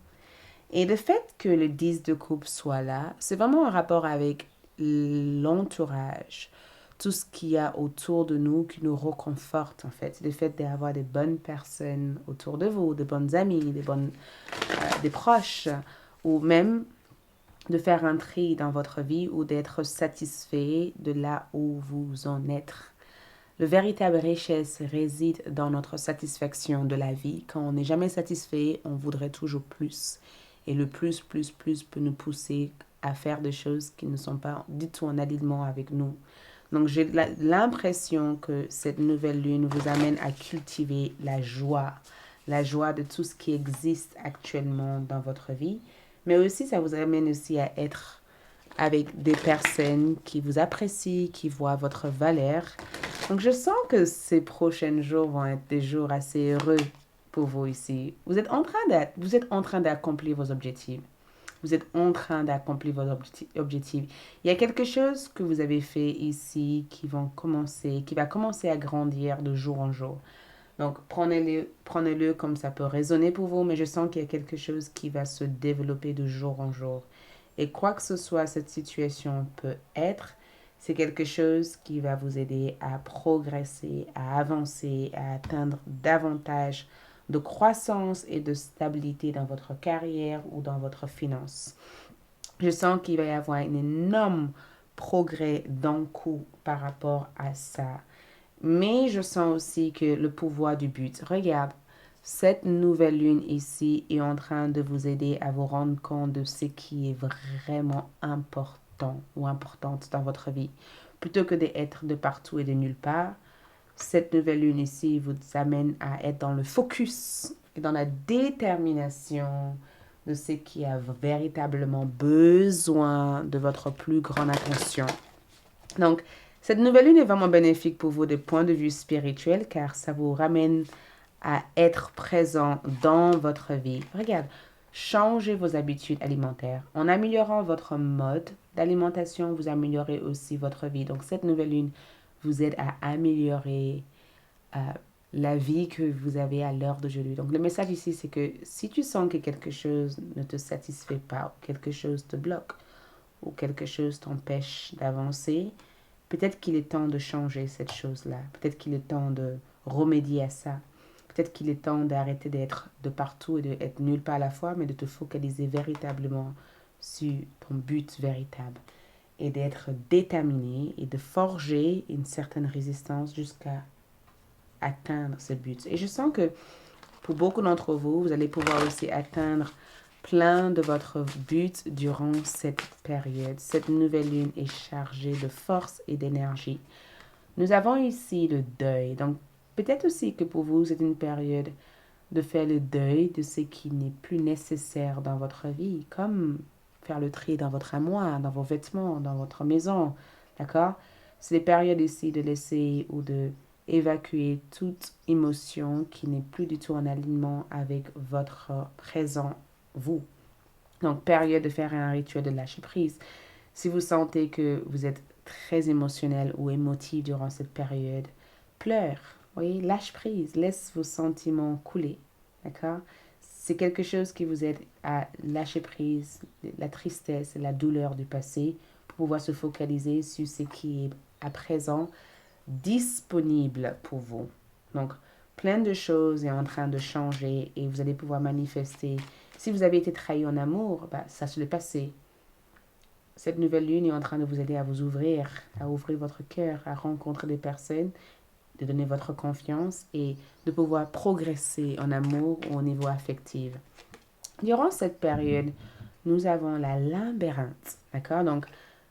Et le fait que le 10 de coupe soit là, c'est vraiment un rapport avec l'entourage, tout ce qu'il y a autour de nous qui nous réconforte en fait. Le fait d'avoir des bonnes personnes autour de vous, des bonnes amies, des proches, ou même de faire un tri dans votre vie ou d'être satisfait de là où vous en êtes. Le véritable richesse réside dans notre satisfaction de la vie. Quand on n'est jamais satisfait, on voudrait toujours plus. Et le plus peut nous pousser à faire des choses qui ne sont pas du tout en alignement avec nous. Donc j'ai l'impression que cette nouvelle lune vous amène à cultiver la joie de tout ce qui existe actuellement dans votre vie. Mais aussi, ça vous amène aussi à être avec des personnes qui vous apprécient, qui voient votre valeur. Donc, je sens que ces prochains jours vont être des jours assez heureux pour vous ici. Vous êtes en train d'accomplir vos objectifs. Vous êtes en train d'accomplir vos objectifs. Il y a quelque chose que vous avez fait ici qui va commencer à grandir de jour en jour. Donc, prenez-le comme ça peut résonner pour vous, mais je sens qu'il y a quelque chose qui va se développer de jour en jour. Et quoi que ce soit cette situation peut être, c'est quelque chose qui va vous aider à progresser, à avancer, à atteindre davantage de croissance et de stabilité dans votre carrière ou dans votre finance. Je sens qu'il va y avoir un énorme progrès d'un coup par rapport à ça. Mais je sens aussi que le pouvoir du but, regarde, cette nouvelle lune ici est en train de vous aider à vous rendre compte de ce qui est vraiment important ou importante dans votre vie. Plutôt que d'être de partout et de nulle part, cette nouvelle lune ici vous amène à être dans le focus et dans la détermination de ce qui a véritablement besoin de votre plus grande attention. Donc, cette nouvelle lune est vraiment bénéfique pour vous de point de vue spirituel car ça vous ramène à être présent dans votre vie. Regarde, changez vos habitudes alimentaires. En améliorant votre mode d'alimentation, vous améliorez aussi votre vie. Donc, cette nouvelle lune vous aide à améliorer la vie que vous avez à l'heure d'aujourd'hui. Donc, le message ici, c'est que si tu sens que quelque chose ne te satisfait pas, ou quelque chose te bloque, ou quelque chose t'empêche d'avancer, peut-être qu'il est temps de changer cette chose-là. Peut-être qu'il est temps de remédier à ça. Peut-être qu'il est temps d'arrêter d'être de partout et d'être nulle part à la fois, mais de te focaliser véritablement sur ton but véritable et d'être déterminé et de forger une certaine résistance jusqu'à atteindre ce but. Et je sens que pour beaucoup d'entre vous, vous allez pouvoir aussi atteindre plein de votre but durant cette période. Cette nouvelle lune est chargée de force et d'énergie. Nous avons ici le deuil. Donc, peut-être aussi que pour vous, c'est une période de faire le deuil de ce qui n'est plus nécessaire dans votre vie, comme faire le tri dans votre armoire, dans vos vêtements, dans votre maison. D'accord? C'est des périodes ici de laisser ou de évacuer toute émotion qui n'est plus du tout en alignement avec votre présent vous. Donc, période de faire un rituel de lâcher prise. Si vous sentez que vous êtes très émotionnel ou émotif durant cette période, pleure, oui, lâche prise, laisse vos sentiments couler, d'accord? C'est quelque chose qui vous aide à lâcher prise, la tristesse, la douleur du passé, pour pouvoir se focaliser sur ce qui est à présent disponible pour vous. Donc, plein de choses est en train de changer et vous allez pouvoir manifester. Si vous avez été trahi en amour, ça se l'est passé. Cette nouvelle lune est en train de vous aider à vous ouvrir, à ouvrir votre cœur, à rencontrer des personnes, de donner votre confiance et de pouvoir progresser en amour ou au niveau affectif. Durant cette période, nous avons la labyrinthe, d'accord? Donc,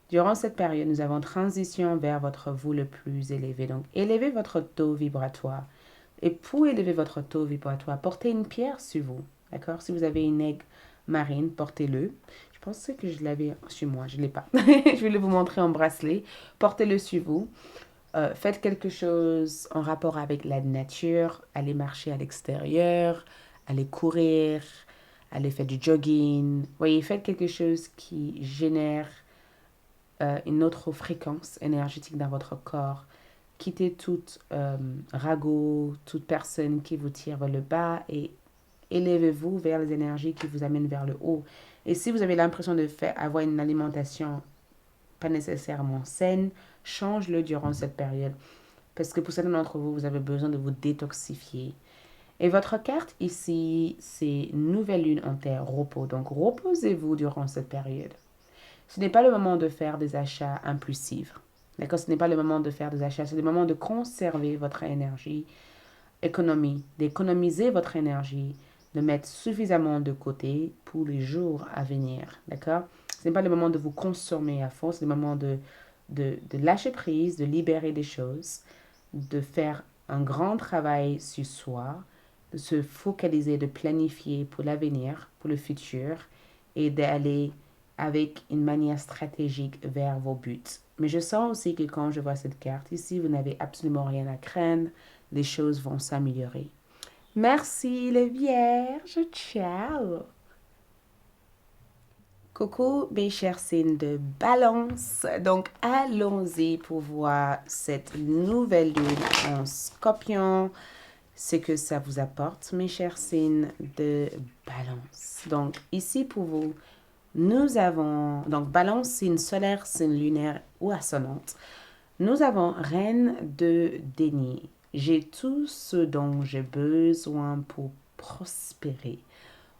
durant cette période, nous avons transition vers votre vous le plus élevé. Donc, élevez votre taux vibratoire. Et pour élever votre taux vibratoire, portez une pierre sur vous, d'accord? Si vous avez une aigle marine, portez-le. Je pense que je l'avais sur moi, je ne l'ai pas. Je vais le vous montrer en bracelet. Portez-le sur vous. Faites quelque chose en rapport avec la nature. Allez marcher à l'extérieur, allez courir, allez faire du jogging. Voyez, faites quelque chose qui génère une autre fréquence énergétique dans votre corps. Quittez toute ragot, toute personne qui vous tire vers le bas et élevez-vous vers les énergies qui vous amènent vers le haut. Et si vous avez l'impression de avoir une alimentation pas nécessairement saine, change-le durant cette période. Parce que pour certains d'entre vous, vous avez besoin de vous détoxifier. Et votre carte ici, c'est nouvelle lune en terre, repos. Donc reposez-vous durant cette période. Ce n'est pas le moment de faire des achats impulsifs. D'accord? Ce n'est pas le moment de faire des achats. C'est le moment de conserver votre énergie, d'économiser votre énergie, de mettre suffisamment de côté pour les jours à venir. D'accord? Ce n'est pas le moment de vous consommer à fond. C'est le moment de lâcher prise, de libérer des choses, de faire un grand travail sur soi, de se focaliser, de planifier pour l'avenir, pour le futur et d'aller avec une manière stratégique vers vos buts. Mais je sens aussi que quand je vois cette carte ici, vous n'avez absolument rien à craindre. Les choses vont s'améliorer. Merci les vierges. Ciao. Coucou mes chers signes de balance. Donc allons-y pour voir cette nouvelle lune en scorpion. Ce que ça vous apporte mes chers signes de balance. Donc ici pour vous, nous avons, donc balance, signe solaire, signe lunaire ou ascendante. Nous avons reine de déni. J'ai tout ce dont j'ai besoin pour prospérer.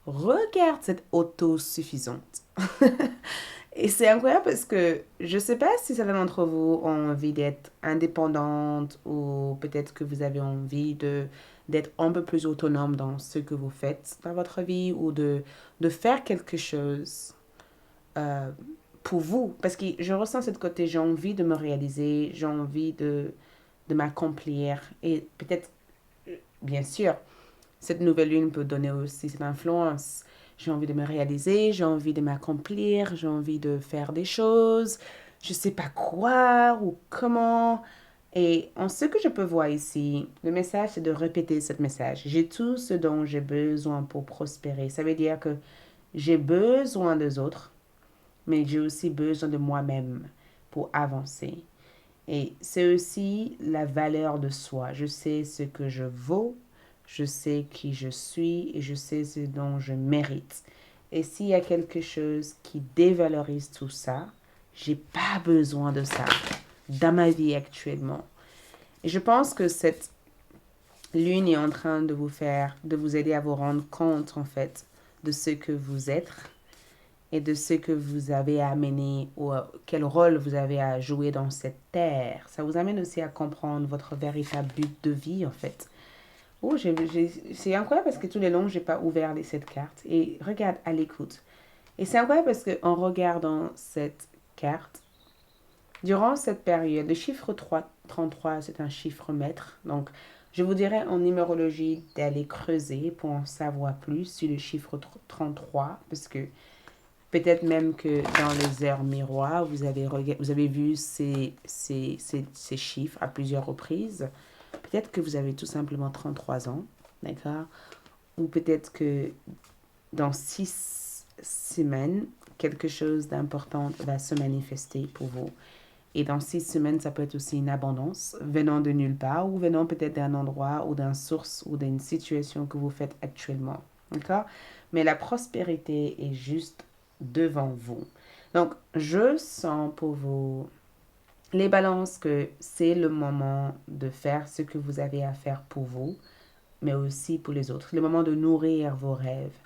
Regarde cette autosuffisante. Et c'est incroyable parce que je ne sais pas si certains d'entre vous ont envie d'être indépendante ou peut-être que vous avez envie d'être un peu plus autonome dans ce que vous faites dans votre vie ou de faire quelque chose euh, pour vous. Parce que je ressens cette côté, j'ai envie de me réaliser, j'ai envie de m'accomplir. Et peut-être, bien sûr, cette nouvelle lune peut donner aussi cette influence. J'ai envie de me réaliser, j'ai envie de m'accomplir, j'ai envie de faire des choses. Je ne sais pas quoi ou comment. Et en ce que je peux voir ici, le message, c'est de répéter ce message. J'ai tout ce dont j'ai besoin pour prospérer. Ça veut dire que j'ai besoin des autres, mais j'ai aussi besoin de moi-même pour avancer. Et c'est aussi la valeur de soi. Je sais ce que je vaux, je sais qui je suis et je sais ce dont je mérite. Et s'il y a quelque chose qui dévalorise tout ça, j'ai pas besoin de ça dans ma vie actuellement. Et je pense que cette lune est en train de vous aider à vous rendre compte en fait de ce que vous êtes et de ce que vous avez à amener ou quel rôle vous avez à jouer dans cette terre. Ça vous amène aussi à comprendre votre véritable but de vie, en fait. Oh, c'est incroyable parce que tout le long, je n'ai pas ouvert cette carte. Et regarde, à l'écoute. Et c'est incroyable parce qu'en regardant cette carte, durant cette période, le chiffre 33, c'est un chiffre maître. Donc, je vous dirais en numérologie d'aller creuser pour en savoir plus sur le chiffre 33 parce que peut-être même que dans les heures miroirs, vous avez vu ces chiffres à plusieurs reprises. Peut-être que vous avez tout simplement 33 ans, d'accord? Ou peut-être que dans 6 semaines, quelque chose d'important va se manifester pour vous. Et dans 6 semaines, ça peut être aussi une abondance venant de nulle part ou venant peut-être d'un endroit ou d'une source ou d'une situation que vous faites actuellement. D'accord? Mais la prospérité est juste devant vous. Donc, je sens pour vous Les balances, que c'est le moment de faire ce que vous avez à faire pour vous, mais aussi pour les autres. C'est le moment de nourrir vos rêves.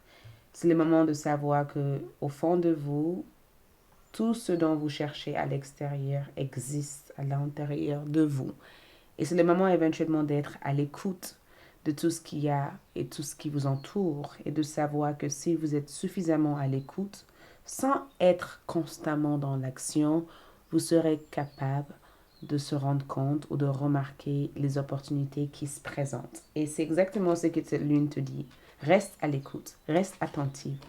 C'est le moment de savoir que au fond de vous, tout ce dont vous cherchez à l'extérieur existe à l'intérieur de vous. Et c'est le moment éventuellement d'être à l'écoute de tout ce qu'il y a et tout ce qui vous entoure et de savoir que si vous êtes suffisamment à l'écoute, sans être constamment dans l'action, vous serez capable de se rendre compte ou de remarquer les opportunités qui se présentent. Et c'est exactement ce que cette lune te dit. Reste à l'écoute, reste attentive,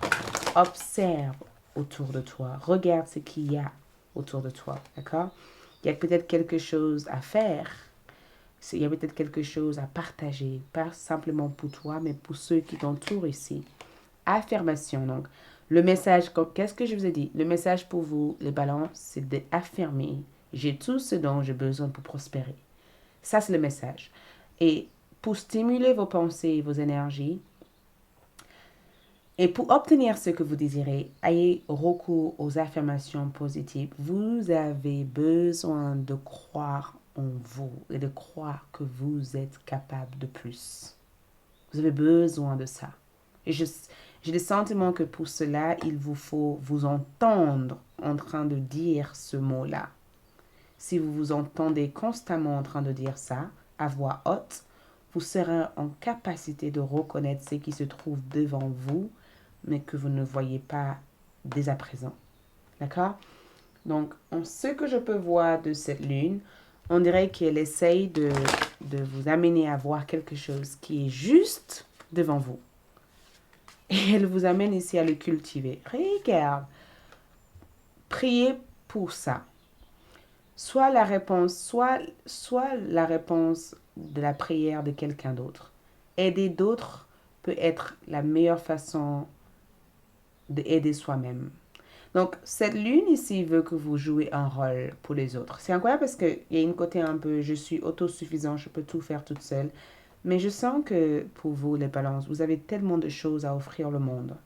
observe autour de toi, regarde ce qu'il y a autour de toi, d'accord? Il y a peut-être quelque chose à faire, il y a peut-être quelque chose à partager, pas simplement pour toi, mais pour ceux qui t'entourent ici. Affirmation, donc. Le message, qu'est-ce que je vous ai dit? Le message pour vous, les balances, c'est d'affirmer. J'ai tout ce dont j'ai besoin pour prospérer. Ça, c'est le message. Et pour stimuler vos pensées et vos énergies, et pour obtenir ce que vous désirez, ayez recours aux affirmations positives. Vous avez besoin de croire en vous et de croire que vous êtes capable de plus. Vous avez besoin de ça. Et j'ai le sentiment que pour cela, il vous faut vous entendre en train de dire ce mot-là. Si vous vous entendez constamment en train de dire ça, à voix haute, vous serez en capacité de reconnaître ce qui se trouve devant vous, mais que vous ne voyez pas dès à présent. D'accord? Donc, ce que je peux voir de cette lune, on dirait qu'elle essaye de vous amener à voir quelque chose qui est juste devant vous. Et elle vous amène ici à le cultiver. Regarde. Priez pour ça. Soit la réponse, soit la réponse de la prière de quelqu'un d'autre. Aider d'autres peut être la meilleure façon d'aider soi-même. Donc, cette lune ici veut que vous jouez un rôle pour les autres. C'est incroyable parce qu'il y a une côté un peu, je suis autosuffisant, je peux tout faire toute seule. Mais je sens que pour vous, les balances, vous avez tellement de choses à offrir au monde.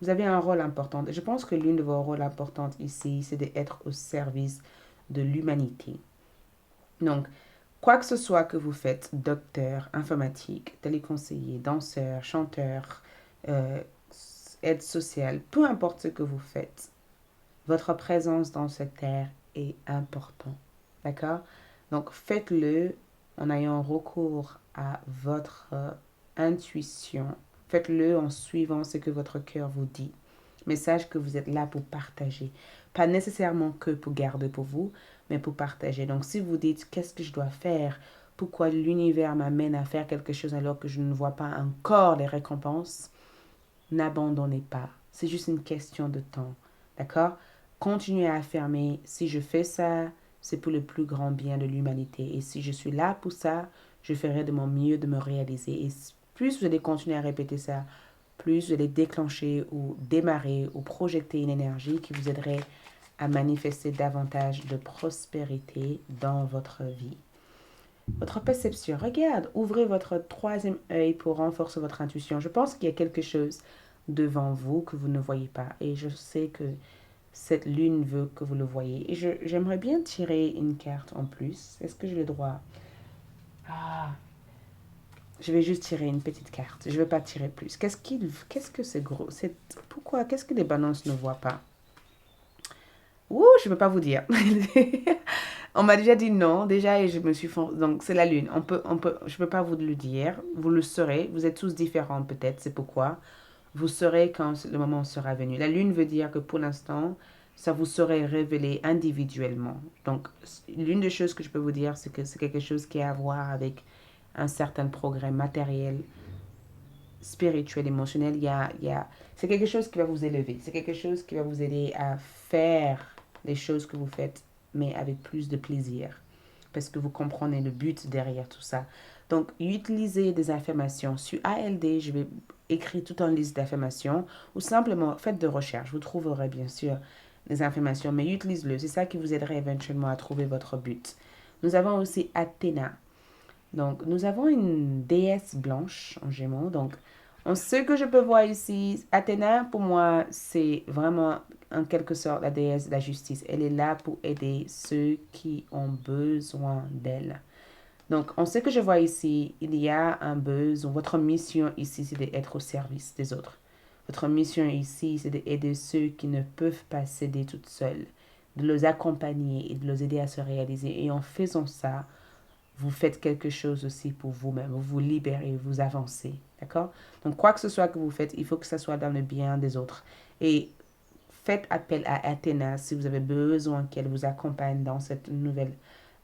Vous avez un rôle important. Je pense que l'une de vos rôles importants ici, c'est d'être au service de l'humanité. Donc, quoi que ce soit que vous faites, docteur, informatique, téléconseiller, danseur, chanteur, euh, aide sociale, peu importe ce que vous faites, votre présence dans cette terre est importante. D'accord? Donc, faites-le en ayant recours à votre intuition. Faites-le en suivant ce que votre cœur vous dit. Message que vous êtes là pour partager. Pas nécessairement que pour garder pour vous, mais pour partager. Donc, si vous dites, qu'est-ce que je dois faire? Pourquoi l'univers m'amène à faire quelque chose alors que je ne vois pas encore les récompenses? N'abandonnez pas. C'est juste une question de temps. D'accord? Continuez à affirmer, si je fais ça, c'est pour le plus grand bien de l'humanité. Et si je suis là pour ça, je ferai de mon mieux de me réaliser. Et plus vous allez continuer à répéter ça, plus vous allez déclencher ou démarrer ou projeter une énergie qui vous aiderait à manifester davantage de prospérité dans votre vie. Votre perception, regarde, ouvrez votre troisième œil pour renforcer votre intuition. Je pense qu'il y a quelque chose devant vous que vous ne voyez pas. Et je sais que cette lune veut que vous le voyez. Et j'aimerais bien tirer une carte en plus. Est-ce que j'ai le droit? Ah, je vais juste tirer une petite carte. Je ne vais pas tirer plus. Qu'est-ce que c'est gros? Pourquoi? Qu'est-ce que les balances ne voient pas? Ouh, je ne peux pas vous dire. On m'a déjà dit non, déjà, et je me suis... Donc, c'est la lune. Je ne peux pas vous le dire. Vous le saurez. Vous êtes tous différents, peut-être. C'est pourquoi. Vous saurez quand le moment sera venu. La lune veut dire que pour l'instant, ça vous serait révélé individuellement. Donc, l'une des choses que je peux vous dire, c'est que c'est quelque chose qui a à voir avec un certain progrès matériel, spirituel, émotionnel. C'est quelque chose qui va vous élever. C'est quelque chose qui va vous aider à faire les choses que vous faites, mais avec plus de plaisir. Parce que vous comprenez le but derrière tout ça. Donc, utilisez des affirmations. Sur ALD, je vais écrire tout en liste d'affirmations ou simplement faites de recherche. Vous trouverez bien sûr des affirmations, mais utilisez-le. C'est ça qui vous aiderait éventuellement à trouver votre but. Nous avons aussi Athéna. Donc, nous avons une déesse blanche en Gémeaux. Donc, Donc, ce que je peux voir ici, Athéna, pour moi, c'est vraiment en quelque sorte la déesse de la justice. Elle est là pour aider ceux qui ont besoin d'elle. Donc, en ce que je vois ici, il y a un besoin. Votre mission ici, c'est d'être au service des autres. Votre mission ici, c'est d'aider ceux qui ne peuvent pas s'aider toutes seules, de les accompagner et de les aider à se réaliser. Et en faisant ça, vous faites quelque chose aussi pour vous-même. Vous vous libérez, vous avancez. D'accord? Donc, quoi que ce soit que vous faites, il faut que ça soit dans le bien des autres. Et faites appel à Athéna si vous avez besoin qu'elle vous accompagne dans cette nouvelle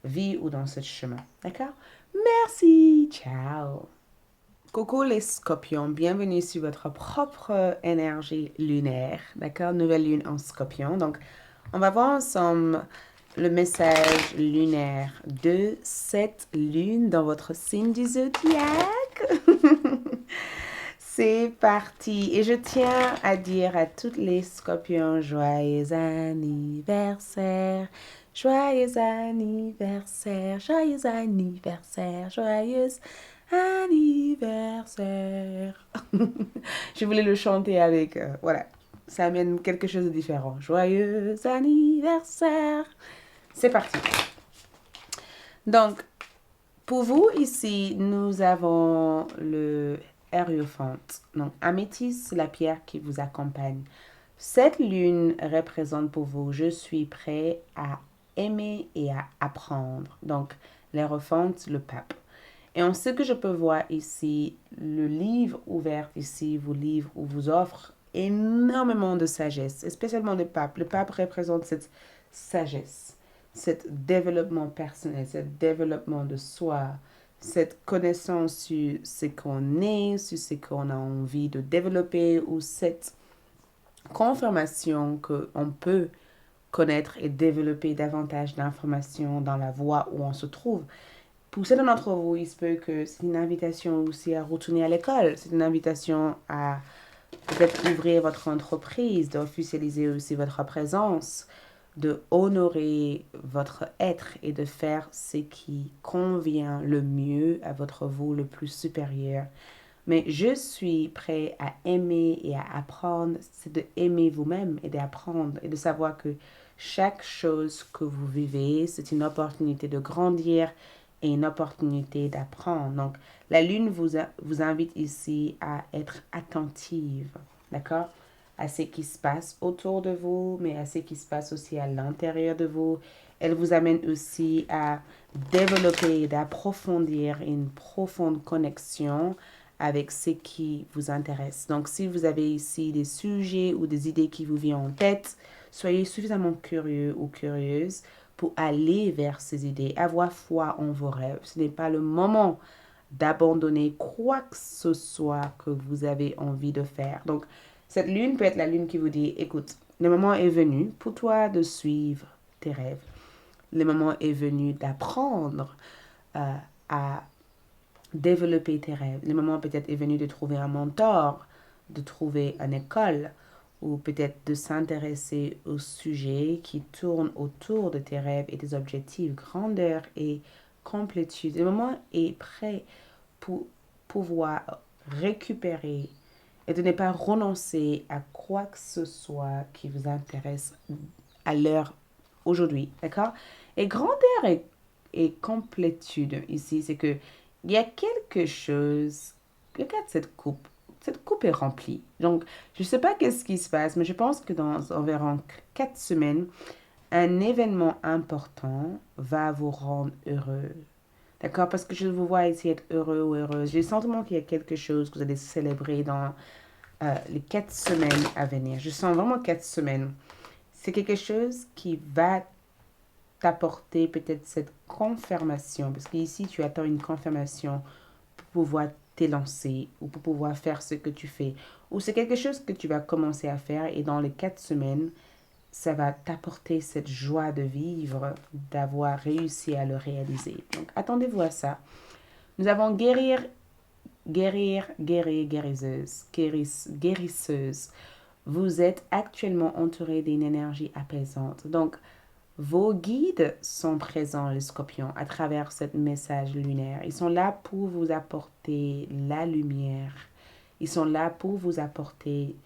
vie ou dans ce chemin. D'accord? Merci. Ciao. Coucou les scorpions, bienvenue sur votre propre énergie lunaire, d'accord? Nouvelle lune en scorpion. Donc, on va voir ensemble le message lunaire de cette lune dans votre signe du zodiaque. C'est parti. Et je tiens à dire à toutes les scorpions, joyeux anniversaire. Joyeux anniversaire, joyeux anniversaire, joyeux anniversaire. Je voulais le chanter avec, voilà, ça amène quelque chose de différent. Joyeux anniversaire. C'est parti. Donc, pour vous ici, nous avons le Hierophante. Donc, améthyste, c'est la pierre qui vous accompagne. Cette lune représente pour vous, je suis prêt à aimer et à apprendre. Donc, l'Hierophante, le pape. Et en ce que je peux voir ici, le livre ouvert ici vous offre énormément de sagesse, et spécialement le pape. Le pape représente cette sagesse, cet développement personnel, ce développement de soi, cette connaissance sur ce qu'on est, sur ce qu'on a envie de développer, ou cette confirmation qu'on peut connaître et développer davantage d'informations dans la voie où on se trouve. Pour certains d'entre vous, il se peut que c'est une invitation aussi à retourner à l'école. C'est une invitation à peut-être ouvrir votre entreprise, d'officialiser aussi votre présence, de honorer votre être et de faire ce qui convient le mieux à votre vous le plus supérieur. Mais je suis prêt à aimer et à apprendre, c'est de aimer vous-même et d'apprendre et de savoir que chaque chose que vous vivez, c'est une opportunité de grandir et une opportunité d'apprendre. Donc, la lune vous invite ici à être attentive, d'accord? À ce qui se passe autour de vous, mais à ce qui se passe aussi à l'intérieur de vous. Elle vous amène aussi à développer et d'approfondir une profonde connexion avec ce qui vous intéresse. Donc, si vous avez ici des sujets ou des idées qui vous viennent en tête, soyez suffisamment curieux ou curieuse pour aller vers ces idées, avoir foi en vos rêves. Ce n'est pas le moment d'abandonner quoi que ce soit que vous avez envie de faire. Donc, cette lune peut être la lune qui vous dit, écoute, le moment est venu pour toi de suivre tes rêves. Le moment est venu d'apprendre à développer tes rêves. Le moment peut-être est venu de trouver un mentor, de trouver une école, ou peut-être de s'intéresser au sujet qui tourne autour de tes rêves et tes objectifs, grandeur et complétude. Le moment est prêt pour pouvoir récupérer et de ne pas renoncer à quoi que ce soit qui vous intéresse à l'heure aujourd'hui, d'accord? Et grandeur et complétude ici, c'est que il y a quelque chose, regarde cette coupe est remplie. Donc, je ne sais pas qu'est-ce qui se passe, mais je pense que dans environ 4 semaines, un événement important va vous rendre heureux. D'accord? Parce que je vous vois ici être heureux ou heureuse. J'ai le sentiment qu'il y a quelque chose que vous allez célébrer dans les 4 semaines à venir. Je sens vraiment 4 semaines. C'est quelque chose qui va t'apporter peut-être cette confirmation. Parce qu'ici, tu attends une confirmation pour pouvoir t'élancer ou pour pouvoir faire ce que tu fais. Ou c'est quelque chose que tu vas commencer à faire et dans les 4 semaines, ça va t'apporter cette joie de vivre, d'avoir réussi à le réaliser. Donc, attendez-vous à ça. Nous avons guérisseuse. Vous êtes actuellement entouré d'une énergie apaisante. Donc, vos guides sont présents, les scorpions, à travers ce message lunaire. Ils sont là pour vous apporter la lumière Ils sont là pour vous apporter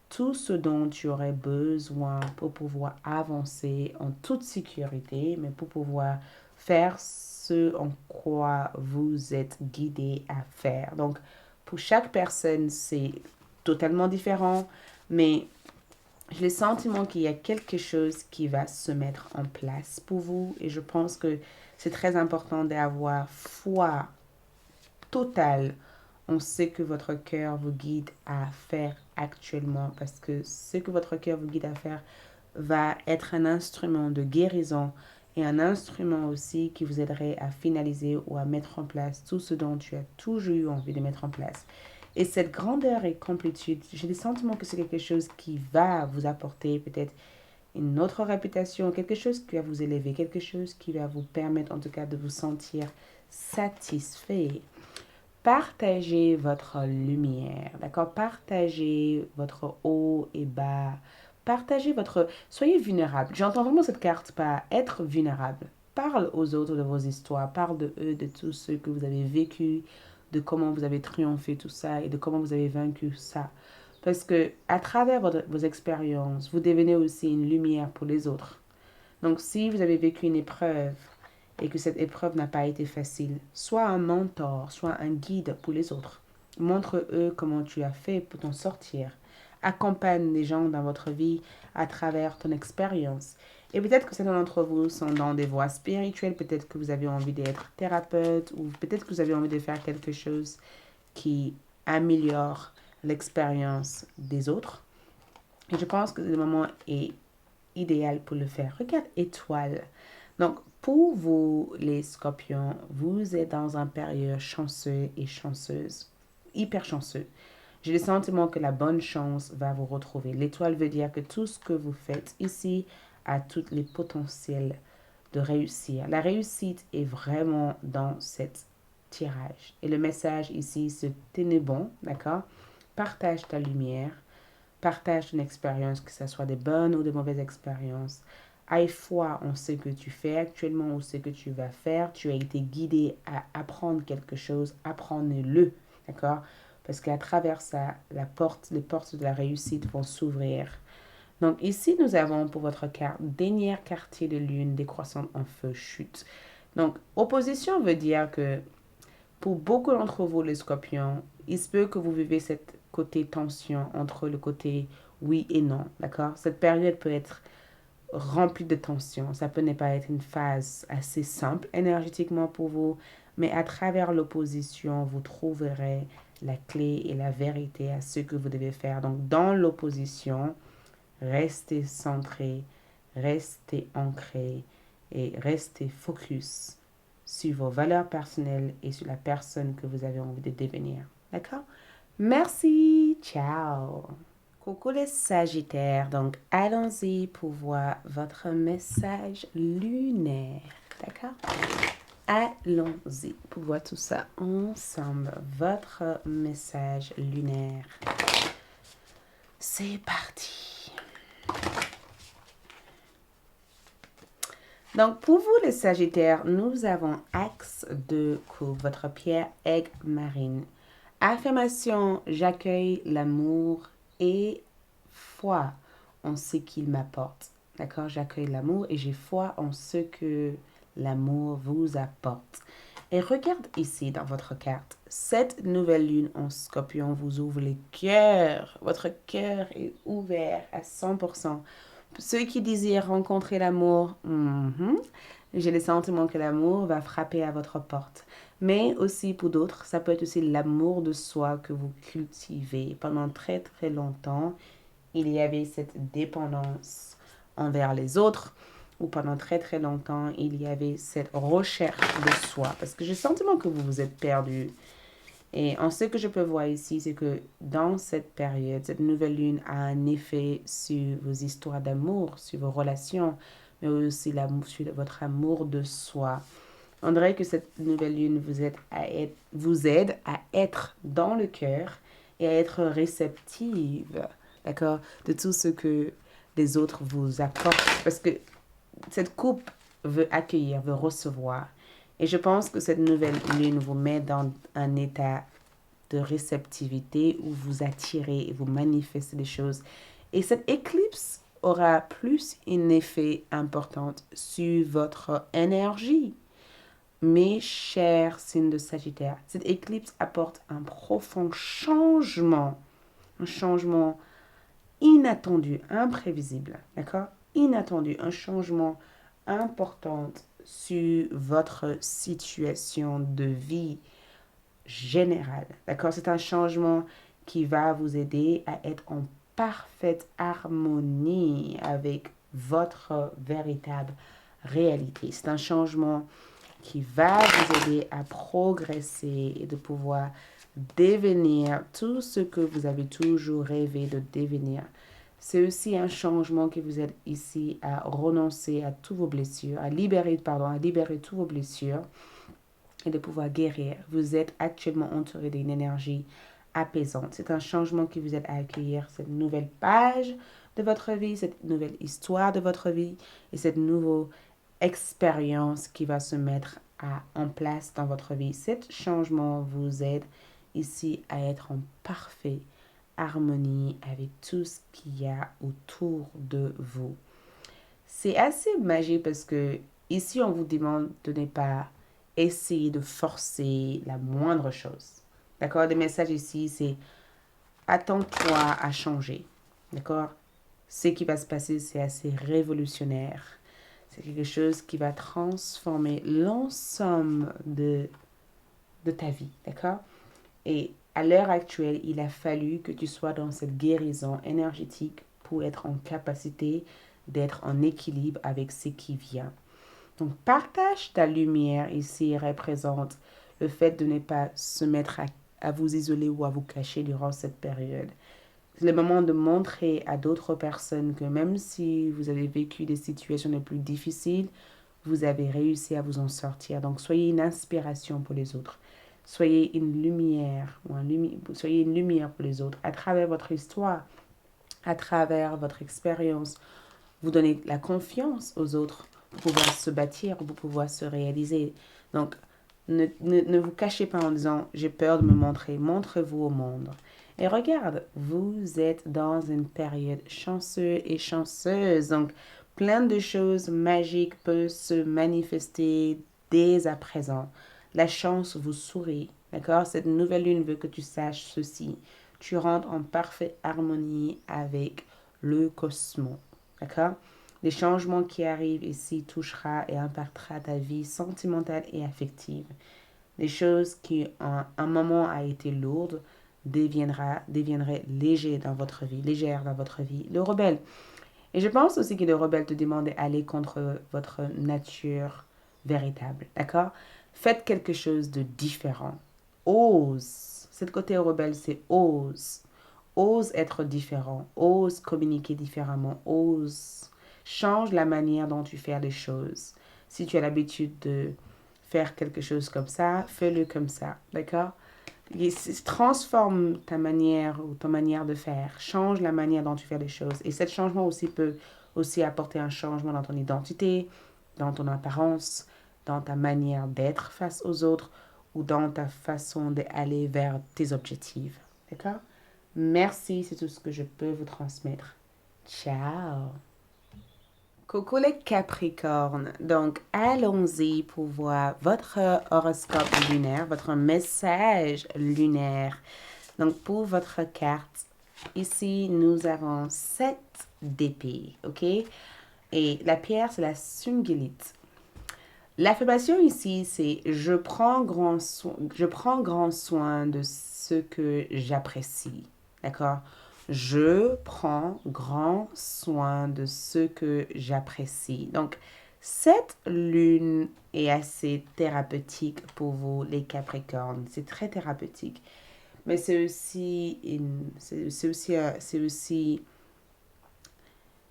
tout ce dont tu aurais besoin pour pouvoir avancer en toute sécurité, mais pour pouvoir faire ce en quoi vous êtes guidé à faire. Donc, pour chaque personne, c'est totalement différent, mais j'ai le sentiment qu'il y a quelque chose qui va se mettre en place pour vous et je pense que c'est très important d'avoir foi totale en ce que votre cœur vous guide à faire actuellement parce que ce que votre cœur vous guide à faire va être un instrument de guérison et un instrument aussi qui vous aiderait à finaliser ou à mettre en place tout ce dont tu as toujours eu envie de mettre en place. Et cette grandeur et complétude, j'ai le sentiment que c'est quelque chose qui va vous apporter peut-être une autre réputation, quelque chose qui va vous élever, quelque chose qui va vous permettre en tout cas de vous sentir satisfait. Partagez votre lumière, d'accord? Partagez votre haut et bas. Partagez votre... Soyez vulnérable. J'entends vraiment cette carte pas être vulnérable. Parle aux autres de vos histoires. Parle de eux, de tout ce que vous avez vécu, de comment vous avez triomphé tout ça et de comment vous avez vaincu ça. Parce que à travers vos expériences, vous devenez aussi une lumière pour les autres. Donc, si vous avez vécu une épreuve et que cette épreuve n'a pas été facile, sois un mentor, sois un guide pour les autres. Montre-eux comment tu as fait pour t'en sortir. Accompagne les gens dans votre vie à travers ton expérience. Et peut-être que certains d'entre vous sont dans des voies spirituelles, peut-être que vous avez envie d'être thérapeute ou peut-être que vous avez envie de faire quelque chose qui améliore l'expérience des autres. Et je pense que le moment est idéal pour le faire. Regarde étoile. Donc, pour vous, les scorpions, vous êtes dans une période chanceux et chanceuse, hyper chanceux. J'ai le sentiment que la bonne chance va vous retrouver. L'étoile veut dire que tout ce que vous faites ici a tous les potentiels de réussir. La réussite est vraiment dans cette tirage. Et le message ici, c'est tenez bon, d'accord? Partage ta lumière, partage ton expérience, que ce soit des bonnes ou des mauvaises expériences. Aie foi en ce que tu fais actuellement ou ce que tu vas faire. Tu as été guidé à apprendre quelque chose, apprends-le, d'accord? Parce qu'à travers ça, les portes de la réussite vont s'ouvrir. Donc ici, nous avons pour votre carte, dernier quartier de lune décroissante en feu, chute. Donc, opposition veut dire que pour beaucoup d'entre vous, les scorpions, il se peut que vous vivez cette côté tension entre le côté oui et non, d'accord? Cette période peut être remplie de tension. Ça peut ne pas être une phase assez simple énergétiquement pour vous, mais à travers l'opposition, vous trouverez la clé et la vérité à ce que vous devez faire. Donc, dans l'opposition, restez centré, restez ancré et restez focus sur vos valeurs personnelles et sur la personne que vous avez envie de devenir. D'accord? Merci. Ciao. Coucou les Sagittaires. Donc, allons-y pour voir votre message lunaire. D'accord? Allons-y pour voir tout ça ensemble. Votre message lunaire. C'est parti. Donc, pour vous, les Sagittaires, nous avons axe de coupe, votre pierre aigle marine. Affirmation, j'accueille l'amour et foi en ce qu'il m'apporte. D'accord? J'accueille l'amour et j'ai foi en ce que l'amour vous apporte. Et regarde ici dans votre carte, cette nouvelle lune en scorpion vous ouvre les cœurs. Votre cœur est ouvert à 100%. Ceux qui désirent rencontrer l'amour, j'ai le sentiment que l'amour va frapper à votre porte. Mais aussi pour d'autres, ça peut être aussi l'amour de soi que vous cultivez. Pendant très très longtemps, il y avait cette dépendance envers les autres. Ou pendant très très longtemps, il y avait cette recherche de soi. Parce que j'ai le sentiment que vous vous êtes perdu. Et en ce que je peux voir ici, c'est que dans cette période, cette nouvelle lune a un effet sur vos histoires d'amour, sur vos relations, mais aussi sur votre amour de soi. On dirait que cette nouvelle lune vous aide à être dans le cœur et à être réceptive, d'accord, de tout ce que les autres vous apportent. Parce que cette coupe veut accueillir, veut recevoir. Et je pense que cette nouvelle lune vous met dans un état de réceptivité où vous attirez et vous manifestez des choses. Et cette éclipse aura plus un effet important sur votre énergie. Mes chers signes de Sagittaire, cette éclipse apporte un profond changement, un changement inattendu, imprévisible, d'accord? Inattendu, un changement important sur votre situation de vie générale, d'accord? C'est un changement qui va vous aider à être en parfaite harmonie avec votre véritable réalité. C'est un changement qui va vous aider à progresser et de pouvoir devenir tout ce que vous avez toujours rêvé de devenir. C'est aussi un changement qui vous aide ici à renoncer à toutes vos blessures, à libérer toutes vos blessures et de pouvoir guérir. Vous êtes actuellement entouré d'une énergie apaisante. C'est un changement qui vous aide à accueillir cette nouvelle page de votre vie, cette nouvelle histoire de votre vie et cette nouvelle expérience qui va se mettre en place dans votre vie. Cet changement vous aide ici à être en parfaite harmonie avec tout ce qu'il y a autour de vous. C'est assez magique parce que ici, on vous demande de ne pas essayer de forcer la moindre chose. D'accord? Le message ici, c'est attends-toi à changer. D'accord? Ce qui va se passer, c'est assez révolutionnaire. C'est quelque chose qui va transformer l'ensemble de ta vie. D'accord? Et à l'heure actuelle, il a fallu que tu sois dans cette guérison énergétique pour être en capacité d'être en équilibre avec ce qui vient. Donc, partage ta lumière ici représente le fait de ne pas se mettre à vous isoler ou à vous cacher durant cette période. C'est le moment de montrer à d'autres personnes que même si vous avez vécu des situations les plus difficiles, vous avez réussi à vous en sortir. Donc, soyez une inspiration pour les autres. Soyez une lumière soyez une lumière pour les autres à travers votre histoire, à travers votre expérience. Vous donnez la confiance aux autres pour pouvoir se bâtir, pour pouvoir se réaliser. Donc, ne vous cachez pas en disant j'ai peur de me montrer. Montrez-vous au monde. Et regarde, vous êtes dans une période chanceuse et chanceuse. Donc, plein de choses magiques peuvent se manifester dès à présent. La chance vous sourit. D'accord? Cette nouvelle lune veut que tu saches ceci. Tu rentres en parfaite harmonie avec le cosmos. D'accord? Les changements qui arrivent ici touchera et impactera ta vie sentimentale et affective. Les choses qui, en un moment, a été lourdes, deviendraient légères dans votre vie. Le rebelle. Et je pense aussi que le rebelle te demande d'aller contre votre nature véritable. D'accord? Faites quelque chose de différent. Ose. Cette côté rebelle, c'est ose. Ose être différent. Ose communiquer différemment. Ose. Change la manière dont tu fais les choses. Si tu as l'habitude de faire quelque chose comme ça, fais-le comme ça. D'accord? Transforme ta manière ou ton manière de faire. Change la manière dont tu fais les choses. Et ce changement aussi peut aussi apporter un changement dans ton identité, dans ton apparence, dans ta manière d'être face aux autres ou dans ta façon d'aller vers tes objectifs. D'accord? Merci, c'est tout ce que je peux vous transmettre. Ciao! Coucou les Capricornes. Donc, allons-y pour voir votre horoscope lunaire, votre message lunaire. Donc, pour votre carte, ici, nous avons 7 d'épée, ok? Et la pierre, c'est la sungilite. L'affirmation ici, c'est je prends grand soin de ce que j'apprécie. D'accord? Je prends grand soin de ce que j'apprécie. Donc, cette lune est assez thérapeutique pour vous, les Capricornes. C'est très thérapeutique. Mais c'est aussi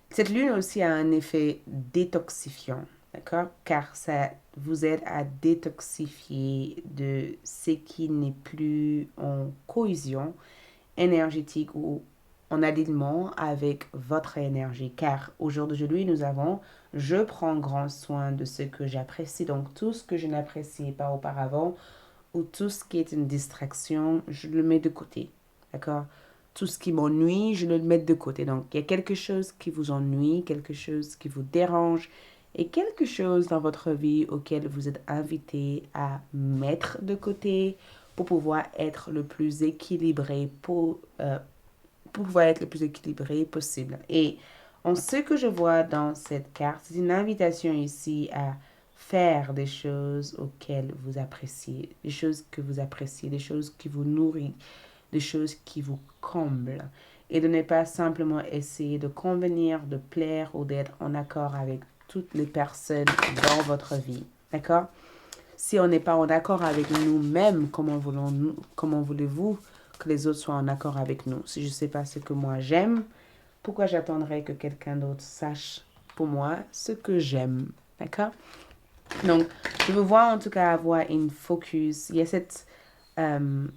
cette lune aussi a un effet détoxifiant. D'accord? Car ça vous aide à détoxifier de ce qui n'est plus en cohésion énergétique ou en alignement avec votre énergie. Car au jour d'aujourd'hui, nous avons je prends grand soin de ce que j'apprécie. Donc, tout ce que je n'appréciais pas auparavant, ou tout ce qui est une distraction, je le mets de côté. D'accord? Tout ce qui m'ennuie, je le mets de côté. Donc, il y a quelque chose qui vous ennuie, quelque chose qui vous dérange et quelque chose dans votre vie auquel vous êtes invité à mettre de côté pour pouvoir être le plus équilibré pour pouvoir être le plus équilibré possible. Et ce que je vois dans cette carte, c'est une invitation ici à faire des choses auxquelles vous appréciez, des choses que vous appréciez, des choses qui vous nourrissent, des choses qui vous comblent. Et de ne pas simplement essayer de convenir, de plaire ou d'être en accord avec toutes les personnes dans votre vie. D'accord? Si on n'est pas en accord avec nous-mêmes, comment voulez-vous que les autres soient en accord avec nous? Si je ne sais pas ce que moi j'aime, pourquoi j'attendrais que quelqu'un d'autre sache pour moi ce que j'aime? D'accord? Donc, je veux voir en tout cas avoir une focus. Euh,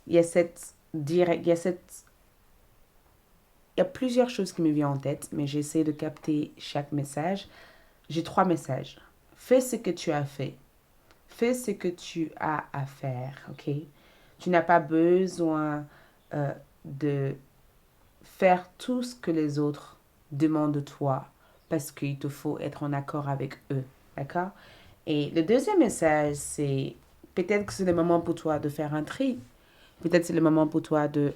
il y a cette direct, il y a plusieurs choses qui me viennent en tête, mais j'essaie de capter chaque message. J'ai 3 messages. Fais ce que tu as fait. Fais ce que tu as à faire, ok? Tu n'as pas besoin de faire tout ce que les autres demandent de toi parce qu'il te faut être en accord avec eux, d'accord? Et le deuxième message, c'est peut-être que c'est le moment pour toi de faire un tri. Peut-être c'est le moment pour toi de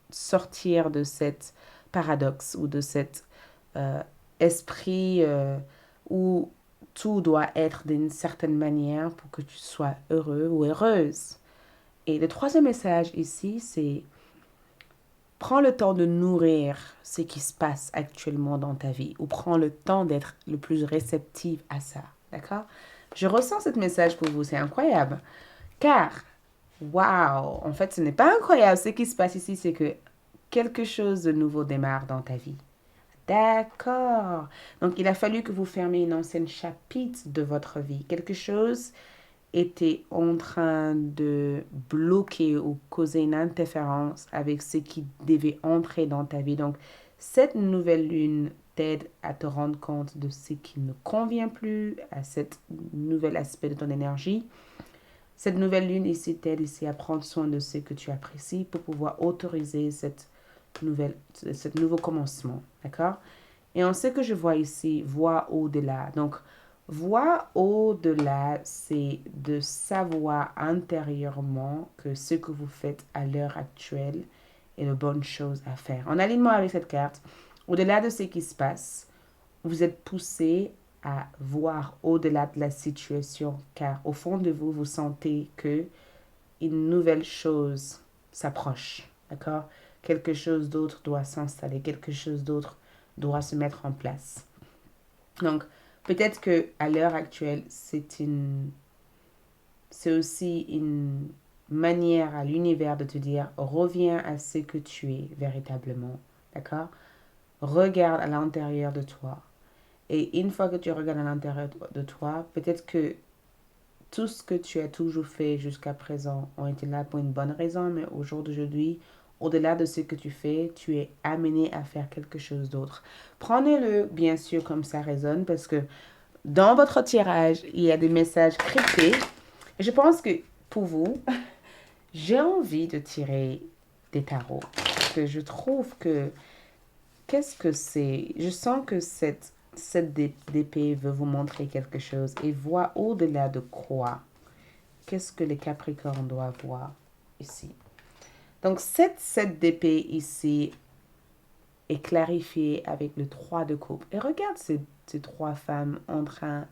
sortir de cette paradoxe ou de cet esprit où tout doit être d'une certaine manière pour que tu sois heureux ou heureuse. Et le troisième message ici, c'est prends le temps de nourrir ce qui se passe actuellement dans ta vie ou prends le temps d'être le plus réceptive à ça. D'accord? Je ressens ce message pour vous, c'est incroyable. Car, waouh, en fait, ce n'est pas incroyable. Ce qui se passe ici, c'est que quelque chose de nouveau démarre dans ta vie. D'accord. Donc, il a fallu que vous fermiez une ancienne chapitre de votre vie. Quelque chose était en train de bloquer ou causer une interférence avec ce qui devait entrer dans ta vie. Donc, cette nouvelle lune t'aide à te rendre compte de ce qui ne convient plus à cet nouvel aspect de ton énergie. Cette nouvelle lune ici t'aide ici à prendre soin de ce que tu apprécies pour pouvoir autoriser ce nouveau commencement. D'accord? Et en ce que je vois ici, vois au-delà. Donc, voir au-delà, c'est de savoir intérieurement que ce que vous faites à l'heure actuelle est la bonne chose à faire. En alignement avec cette carte, au-delà de ce qui se passe, vous êtes poussé à voir au-delà de la situation, car au fond de vous, vous sentez que une nouvelle chose s'approche, d'accord? Quelque chose d'autre doit s'installer, quelque chose d'autre doit se mettre en place. Donc, peut-être que à l'heure actuelle, c'est aussi une manière à l'univers de te dire reviens à ce que tu es véritablement, d'accord? Regarde à l'intérieur de toi. Et une fois que tu regardes à l'intérieur de toi, peut-être que tout ce que tu as toujours fait jusqu'à présent ont été là pour une bonne raison, mais au jour d'aujourd'hui, au-delà de ce que tu fais, tu es amené à faire quelque chose d'autre. Prenez-le bien sûr comme ça résonne parce que dans votre tirage, il y a des messages cryptés. Et je pense que pour vous, j'ai envie de tirer des tarots. Parce que je trouve que qu'est-ce que c'est? Je sens que cette d'épée veut vous montrer quelque chose et voit au-delà de quoi. Qu'est-ce que les Capricornes doivent voir ici? Donc, cette d'épée ici est clarifiée avec le 3 de coupe. Et regarde ces 3 femmes en train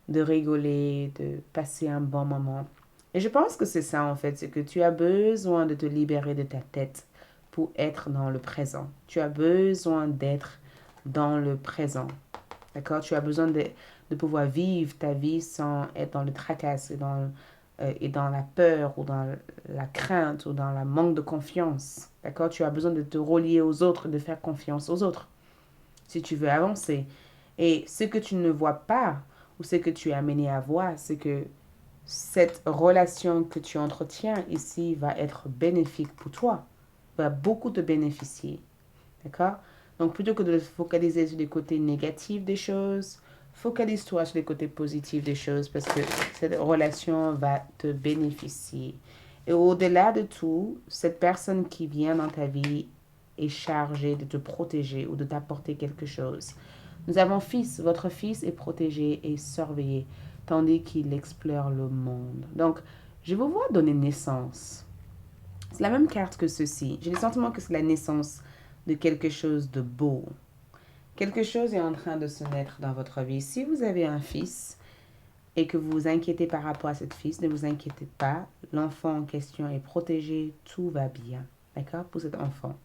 de rigoler, de passer un bon moment. Et je pense que c'est ça en fait, c'est que tu as besoin de te libérer de ta tête pour être dans le présent. Tu as besoin d'être dans le présent. D'accord? Tu as besoin de pouvoir vivre ta vie sans être dans le tracas et dans la peur ou dans la crainte ou dans le manque de confiance. D'accord? Tu as besoin de te relier aux autres, de faire confiance aux autres si tu veux avancer. Et ce que tu ne vois pas ou ce que tu es amené à voir, c'est que cette relation que tu entretiens ici va être bénéfique pour toi, va beaucoup te bénéficier. D'accord? Donc, plutôt que de te focaliser sur les côtés négatifs des choses, Focalise-toi sur les côtés positifs des choses parce que cette relation va te bénéficier. Et au-delà de tout, cette personne qui vient dans ta vie est chargée de te protéger ou de t'apporter quelque chose. Nous avons fils, votre fils est protégé et surveillé, tandis qu'il explore le monde. Donc, je vous vois donner naissance. C'est la même carte que ceci. J'ai le sentiment que c'est la naissance de quelque chose de beau. Quelque chose est en train de se naître dans votre vie. Si vous avez un fils et que vous vous inquiétez par rapport à cet fils, ne vous inquiétez pas. L'enfant en question est protégé, tout va bien. D'accord? Pour cet enfant.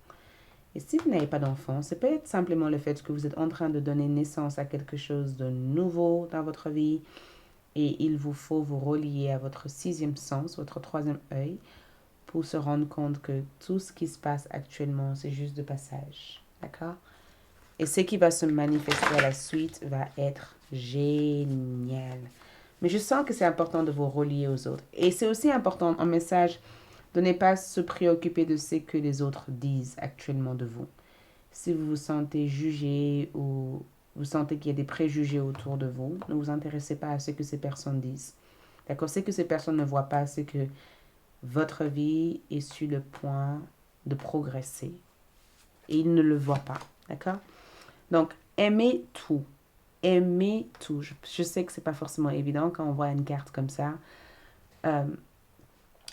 Et si vous n'avez pas d'enfant, c'est peut-être simplement le fait que vous êtes en train de donner naissance à quelque chose de nouveau dans votre vie et il vous faut vous relier à votre sixième sens, votre troisième œil, pour se rendre compte que tout ce qui se passe actuellement, c'est juste de passage. D'accord? Et ce qui va se manifester à la suite va être génial. Mais je sens que c'est important de vous relier aux autres. Et c'est aussi important, un message, de ne pas se préoccuper de ce que les autres disent actuellement de vous. Si vous vous sentez jugé ou vous sentez qu'il y a des préjugés autour de vous, ne vous intéressez pas à ce que ces personnes disent. D'accord? C'est que ces personnes ne voient pas, c'est que votre vie est sur le point de progresser. Et ils ne le voient pas. D'accord? Donc, aimez tout. Aimez tout. Je sais que c'est pas forcément évident quand on voit une carte comme ça.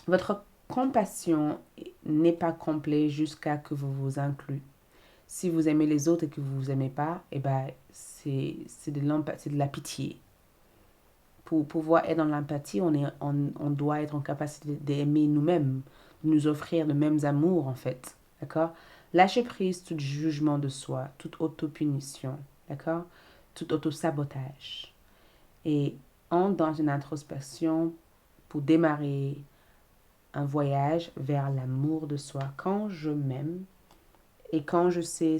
Votre compassion n'est pas complète jusqu'à que vous vous incluez. Si vous aimez les autres et que vous vous aimez pas, eh ben, c'est de la pitié. Pour pouvoir être dans l'empathie, on doit être en capacité d'aimer nous-mêmes, de nous offrir le même amour, en fait. D'accord? Lâchez prise tout jugement de soi, toute autopunition. D'accord? Tout autosabotage. Et entre dans une introspection pour démarrer un voyage vers l'amour de soi. Quand je m'aime et quand je sais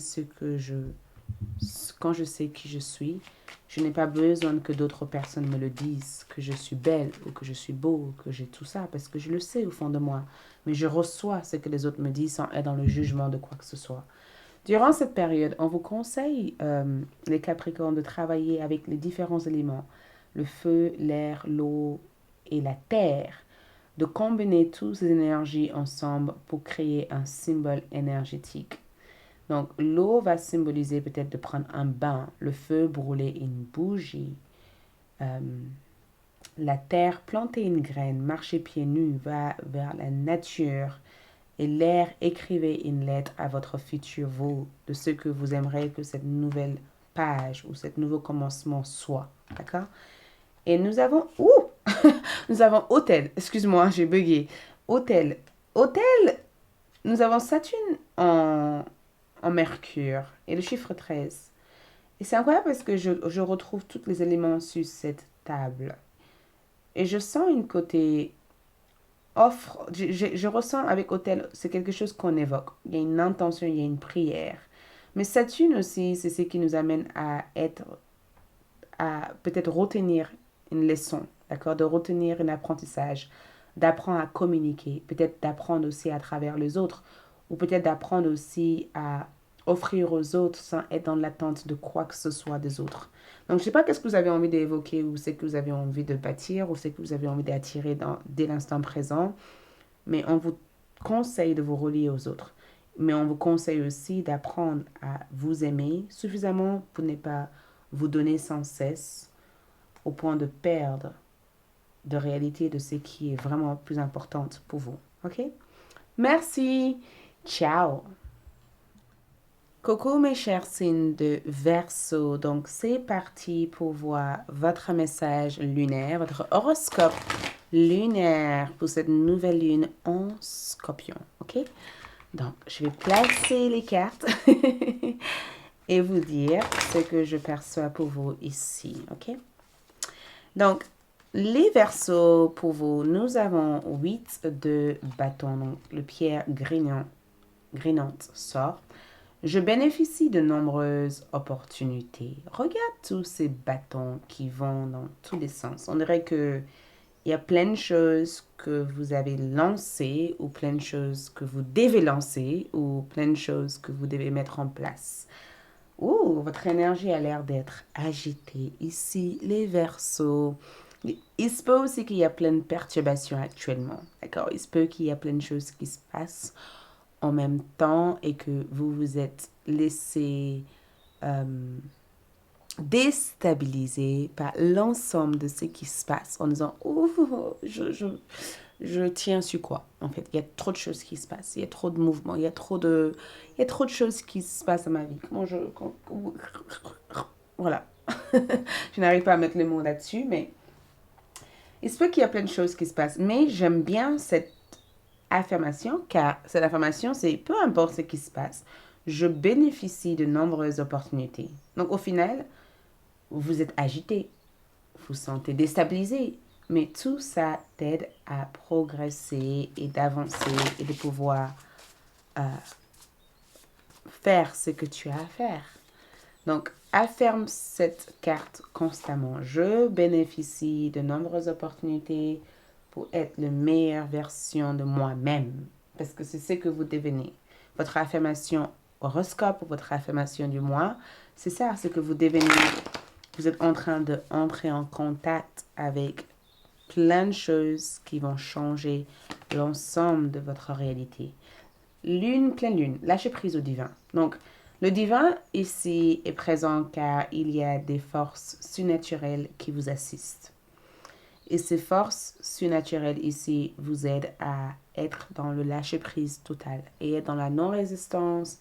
quand je sais qui je suis, je n'ai pas besoin que d'autres personnes me le disent, que je suis belle ou que je suis beau, que j'ai tout ça, parce que je le sais au fond de moi. Mais je reçois ce que les autres me disent sans être dans le jugement de quoi que ce soit. Durant cette période, on vous conseille, les Capricornes, de travailler avec les différents éléments, le feu, l'air, l'eau et la terre, de combiner toutes ces énergies ensemble pour créer un symbole énergétique. Donc, l'eau va symboliser peut-être de prendre un bain, le feu, brûler une bougie, euh, la terre, planter une graine, marcher pieds nus, va vers la nature, et l'air, écrivez une lettre à votre futur vous de ce que vous aimeriez que cette nouvelle page ou ce nouveau commencement soit. D'accord? Et nous avons... nous avons hôtel. Excuse-moi, j'ai bugué. Hôtel. Hôtel, nous avons Saturne en Mercure et le chiffre 13. Et c'est incroyable parce que je retrouve tous les éléments sur cette table. Et je sens une côté offre, je ressens avec hôtel, c'est quelque chose qu'on évoque. Il y a une intention, il y a une prière. Mais Saturne aussi, c'est ce qui nous amène à être, à peut-être retenir une leçon, d'accord, de retenir un apprentissage, d'apprendre à communiquer, peut-être d'apprendre aussi à travers les autres, ou peut-être d'apprendre aussi à offrir aux autres sans être dans l'attente de quoi que ce soit des autres. Donc, je ne sais pas qu'est-ce que vous avez envie d'évoquer ou c'est que vous avez envie de bâtir ou c'est que vous avez envie d'attirer dès l'instant présent, mais on vous conseille de vous relier aux autres. Mais on vous conseille aussi d'apprendre à vous aimer suffisamment pour ne pas vous donner sans cesse au point de perdre de réalité de ce qui est vraiment plus important pour vous. OK? Merci. Ciao. Coucou mes chers signes de Verseau. Donc c'est parti pour voir votre message lunaire, votre horoscope lunaire pour cette nouvelle lune en Scorpion. OK? Donc je vais placer les cartes et vous dire ce que je perçois pour vous ici. OK? Donc les Verseaux pour vous, nous avons 8 de bâton. Donc le pierre grinante sort. Je bénéficie de nombreuses opportunités. Regarde tous ces bâtons qui vont dans tous les sens. On dirait que il y a plein de choses que vous avez lancées ou plein de choses que vous devez lancer ou plein de choses que vous devez mettre en place. Ouh, votre énergie a l'air d'être agitée. Ici, les Verseaux. Il se peut aussi qu'il y a plein de perturbations actuellement. D'accord? Il se peut qu'il y a plein de choses qui se passent en même temps et que vous vous êtes laissé déstabiliser par l'ensemble de ce qui se passe en disant, ouh, je tiens sur quoi? En fait, il y a trop de choses qui se passent, il y a trop de mouvements, il y a trop de choses qui se passent dans ma vie. Voilà. Je n'arrive pas à mettre les mots là-dessus, mais il se peut qu'il y a plein de choses qui se passent. Mais j'aime bien cette affirmation, car cette affirmation, c'est peu importe ce qui se passe, je bénéficie de nombreuses opportunités. Donc au final, vous êtes agité, vous vous sentez déstabilisé, mais tout ça t'aide à progresser et d'avancer et de pouvoir euh, faire ce que tu as à faire. Donc, affirme cette carte constamment. Je bénéficie de nombreuses opportunités pour être la meilleure version de moi-même. Parce que c'est ce que vous devenez. Votre affirmation horoscope ou votre affirmation du mois, c'est ça, ce que vous devenez. Vous êtes en train d'entrer en contact avec plein de choses qui vont changer l'ensemble de votre réalité. Lune, pleine lune, lâchez prise au divin. Donc, le divin ici est présent car il y a des forces surnaturelles qui vous assistent. Et ces forces surnaturelles ici vous aident à être dans le lâcher prise total et être dans la non-résistance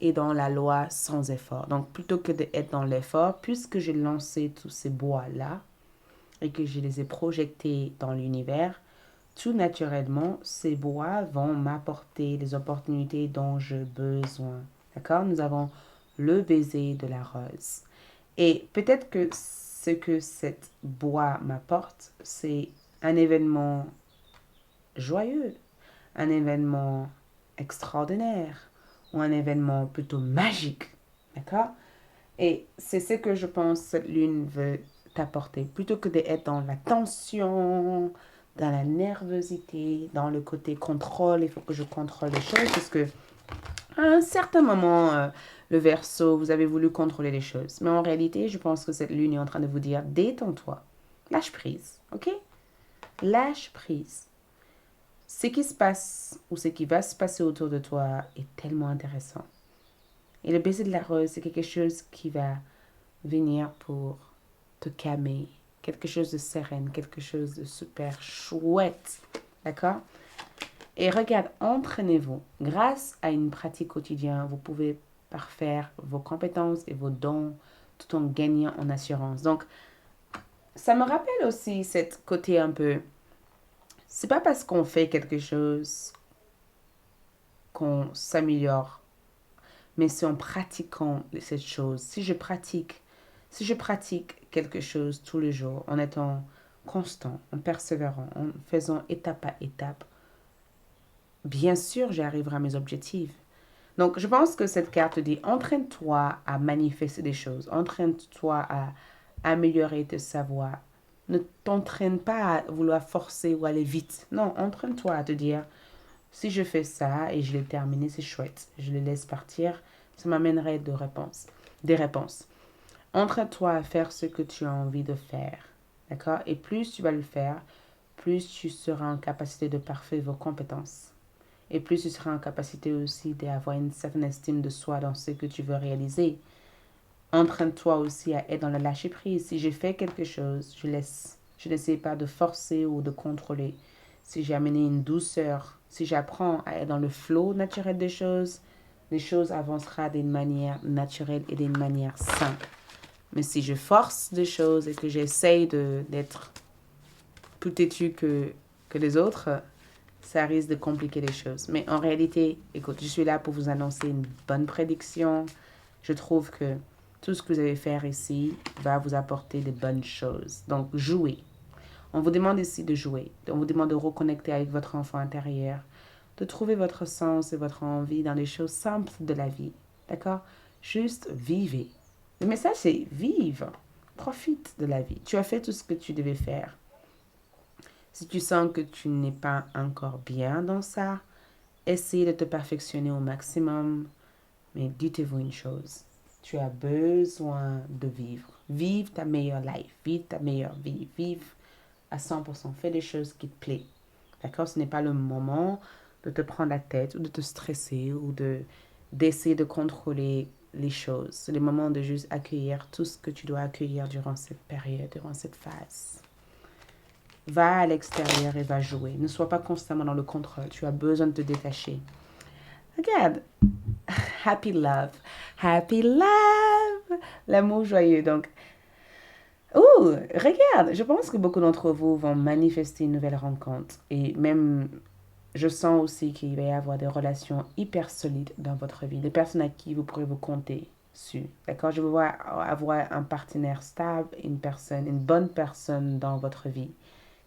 et dans la loi sans effort. Donc, plutôt que d'être dans l'effort, puisque j'ai lancé tous ces bois-là et que je les ai projetés dans l'univers, tout naturellement, ces bois vont m'apporter les opportunités dont j'ai besoin. D'accord? Nous avons le baiser de la rose. Et peut-être que ce que cette bois m'apporte, c'est un événement joyeux, un événement extraordinaire ou un événement plutôt magique. D'accord? Et c'est ce que je pense que cette lune veut t'apporter. Plutôt que d'être dans la tension, dans la nervosité, dans le côté contrôle, il faut que je contrôle les choses parce que à un certain moment, le Verseau, vous avez voulu contrôler les choses. Mais en réalité, je pense que cette lune est en train de vous dire, détends-toi, lâche prise, ok? Lâche prise. Ce qui se passe ou ce qui va se passer autour de toi est tellement intéressant. Et le baiser de la rose, c'est quelque chose qui va venir pour te calmer, quelque chose de sereine, quelque chose de super chouette, d'accord? Et regarde, entraînez-vous. Grâce à une pratique quotidienne, vous pouvez parfaire vos compétences et vos dons tout en gagnant en assurance. Donc, ça me rappelle aussi cette côté un peu, c'est pas parce qu'on fait quelque chose qu'on s'améliore, mais c'est en pratiquant cette chose. Si je pratique quelque chose tous les jours, en étant constant, en persévérant, en faisant étape par étape, bien sûr, j'arriverai à mes objectifs. Donc, je pense que cette carte dit, entraîne-toi à manifester des choses, entraîne-toi à améliorer tes savoirs. Ne t'entraîne pas à vouloir forcer ou aller vite. Non, entraîne-toi à te dire, si je fais ça et je l'ai terminé, c'est chouette. Je le laisse partir, ça m'amènerait des réponses. Entraîne-toi à faire ce que tu as envie de faire. D'accord? Et plus tu vas le faire, plus tu seras en capacité de parfaire vos compétences. Et plus tu seras en capacité aussi d'avoir une certaine estime de soi dans ce que tu veux réaliser. Entraîne-toi aussi à être dans le lâcher prise. Si je fais quelque chose, je laisse. Je n'essaie pas de forcer ou de contrôler. Si j'ai amené une douceur, si j'apprends à être dans le flow naturel des choses, les choses avanceront d'une manière naturelle et d'une manière simple. Mais si je force des choses et que j'essaye d'être plus têtu que les autres, ça risque de compliquer les choses. Mais en réalité, écoute, je suis là pour vous annoncer une bonne prédiction. Je trouve que tout ce que vous allez faire ici va vous apporter de bonnes choses. Donc, jouez. On vous demande ici de jouer. On vous demande de reconnecter avec votre enfant intérieur, de trouver votre sens et votre envie dans les choses simples de la vie. D'accord? Juste vivez. Le message, c'est vive. Profite de la vie. Tu as fait tout ce que tu devais faire. Si tu sens que tu n'es pas encore bien dans ça, essaye de te perfectionner au maximum. Mais dites-vous une chose, Tu as besoin de vivre. Vive ta meilleure life. Vive ta meilleure vie. Vive à 100%. Fais des choses qui te plaisent. D'accord? Ce n'est pas le moment de te prendre la tête ou de te stresser ou d'essayer de contrôler les choses. C'est le moment de juste accueillir tout ce que tu dois accueillir durant cette période, durant cette phase. Va à l'extérieur et va jouer. Ne sois pas constamment dans le contrôle. Tu as besoin de te détacher. Regarde. Happy love. Happy love. L'amour joyeux. Donc, regarde. Je pense que beaucoup d'entre vous vont manifester une nouvelle rencontre. Et même, je sens aussi qu'il va y avoir des relations hyper solides dans votre vie. Des personnes à qui vous pourrez vous compter dessus. D'accord? Je veux voir avoir un partenaire stable, une bonne personne dans votre vie.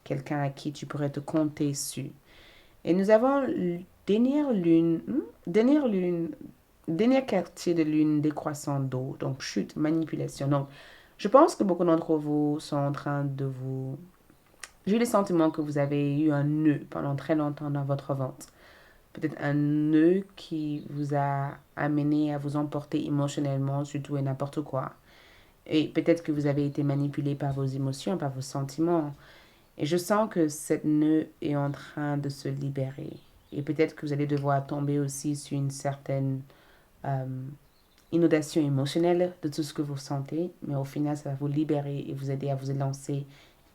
Quelqu'un à qui tu pourrais te compter dessus. Et nous avons dernier quartier de lune décroissant d'eau, donc chute, manipulation. Donc, je pense que beaucoup d'entre vous sont en train de vous... J'ai le sentiment que vous avez eu un nœud pendant très longtemps dans votre ventre. Peut-être un nœud qui vous a amené à vous emporter émotionnellement sur tout et n'importe quoi. Et peut-être que vous avez été manipulé par vos émotions, par vos sentiments. Et je sens que cette nœud est en train de se libérer. Et peut-être que vous allez devoir tomber aussi sur une certaine euh, inondation émotionnelle de tout ce que vous sentez. Mais au final, ça va vous libérer et vous aider à vous élancer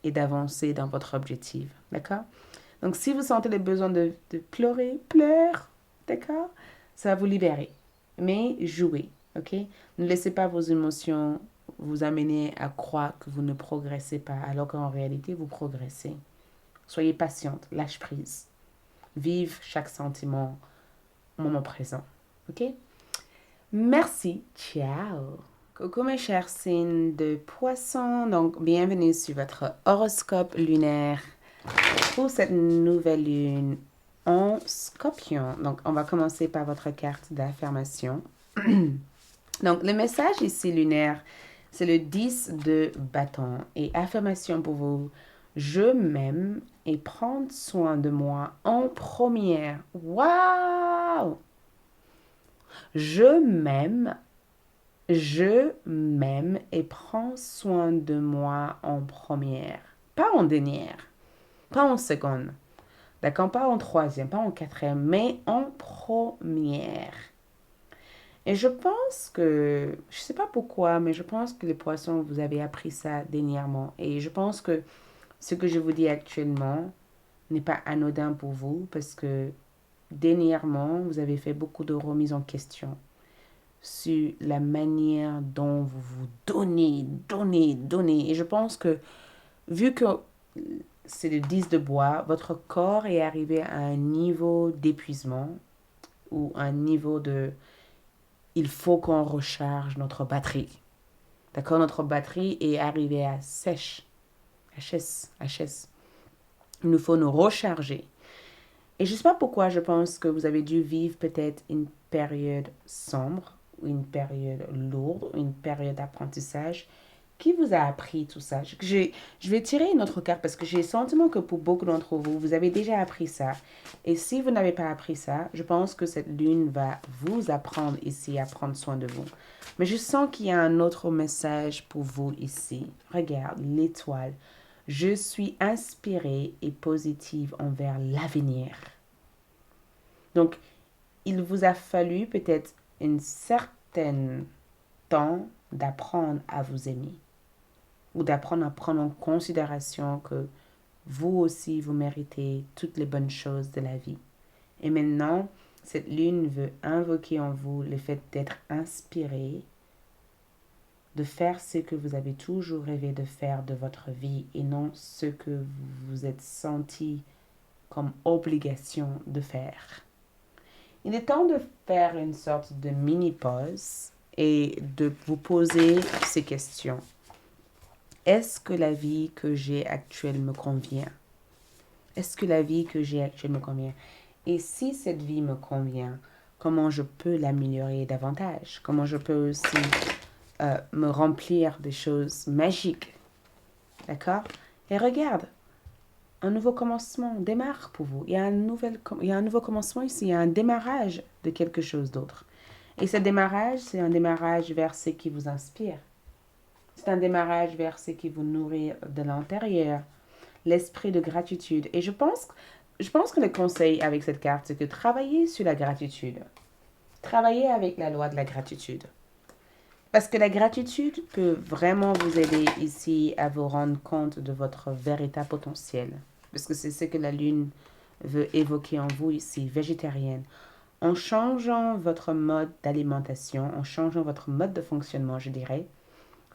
et d'avancer dans votre objectif. D'accord? Donc, si vous sentez le besoin de pleurer, pleure. D'accord? Ça va vous libérer. Mais jouez. OK? Ne laissez pas vos émotions vous amener à croire que vous ne progressez pas, alors qu'en réalité, vous progressez. Soyez patiente, lâche prise. Vive chaque sentiment au moment présent. OK? Merci. Ciao. Coucou mes chers signes de poisson. Donc, bienvenue sur votre horoscope lunaire pour cette nouvelle lune en scorpion. Donc, on va commencer par votre carte d'affirmation. Donc, le message ici lunaire, c'est le 10 de bâton. Et affirmation pour vous, je m'aime et prendre soin de moi en première. Waouh! Je m'aime et prends soin de moi en première. Pas en dernière, pas en seconde. D'accord? Pas en troisième, pas en quatrième, mais en première. Et je pense que, je ne sais pas pourquoi, mais je pense que les poissons, vous avez appris ça dernièrement. Et je pense que ce que je vous dis actuellement n'est pas anodin pour vous parce que dernièrement, vous avez fait beaucoup de remises en question sur la manière dont vous vous donnez. Et je pense que, vu que c'est le 10 de bois, votre corps est arrivé à un niveau d'épuisement ou un niveau de... Il faut qu'on recharge notre batterie. D'accord? Notre batterie est arrivée à sèche. HS. Il nous faut nous recharger. Et je ne sais pas pourquoi je pense que vous avez dû vivre peut-être une période sombre, ou une période lourde, ou une période d'apprentissage. Qui vous a appris tout ça? Je vais tirer une autre carte parce que j'ai le sentiment que pour beaucoup d'entre vous, vous avez déjà appris ça. Et si vous n'avez pas appris ça, je pense que cette lune va vous apprendre ici à prendre soin de vous. Mais je sens qu'il y a un autre message pour vous ici. Regarde, l'étoile. Je suis inspirée et positive envers l'avenir. Donc, il vous a fallu peut-être une certaine temps d'apprendre à vous aimer ou d'apprendre à prendre en considération que vous aussi, vous méritez toutes les bonnes choses de la vie. Et maintenant, cette lune veut invoquer en vous le fait d'être inspiré, de faire ce que vous avez toujours rêvé de faire de votre vie et non ce que vous vous êtes senti comme obligation de faire. Il est temps de faire une sorte de mini-pause et de vous poser ces questions. Est-ce que la vie que j'ai actuelle me convient? Est-ce que la vie que j'ai actuelle me convient? Et si cette vie me convient, comment je peux l'améliorer davantage? Comment je peux aussi me remplir de choses magiques? D'accord? Et regarde, un nouveau commencement démarre pour vous. Il y a un nouveau commencement ici, il y a un démarrage de quelque chose d'autre. Et ce démarrage, c'est un démarrage vers ce qui vous inspire. C'est un démarrage vers ce qui vous nourrit de l'intérieur, l'esprit de gratitude. Et je pense que le conseil avec cette carte, c'est que travaillez sur la gratitude. Travaillez avec la loi de la gratitude. Parce que la gratitude peut vraiment vous aider ici à vous rendre compte de votre véritable potentiel. Parce que c'est ce que la lune veut évoquer en vous ici, végétarienne. En changeant votre mode d'alimentation, en changeant votre mode de fonctionnement, je dirais,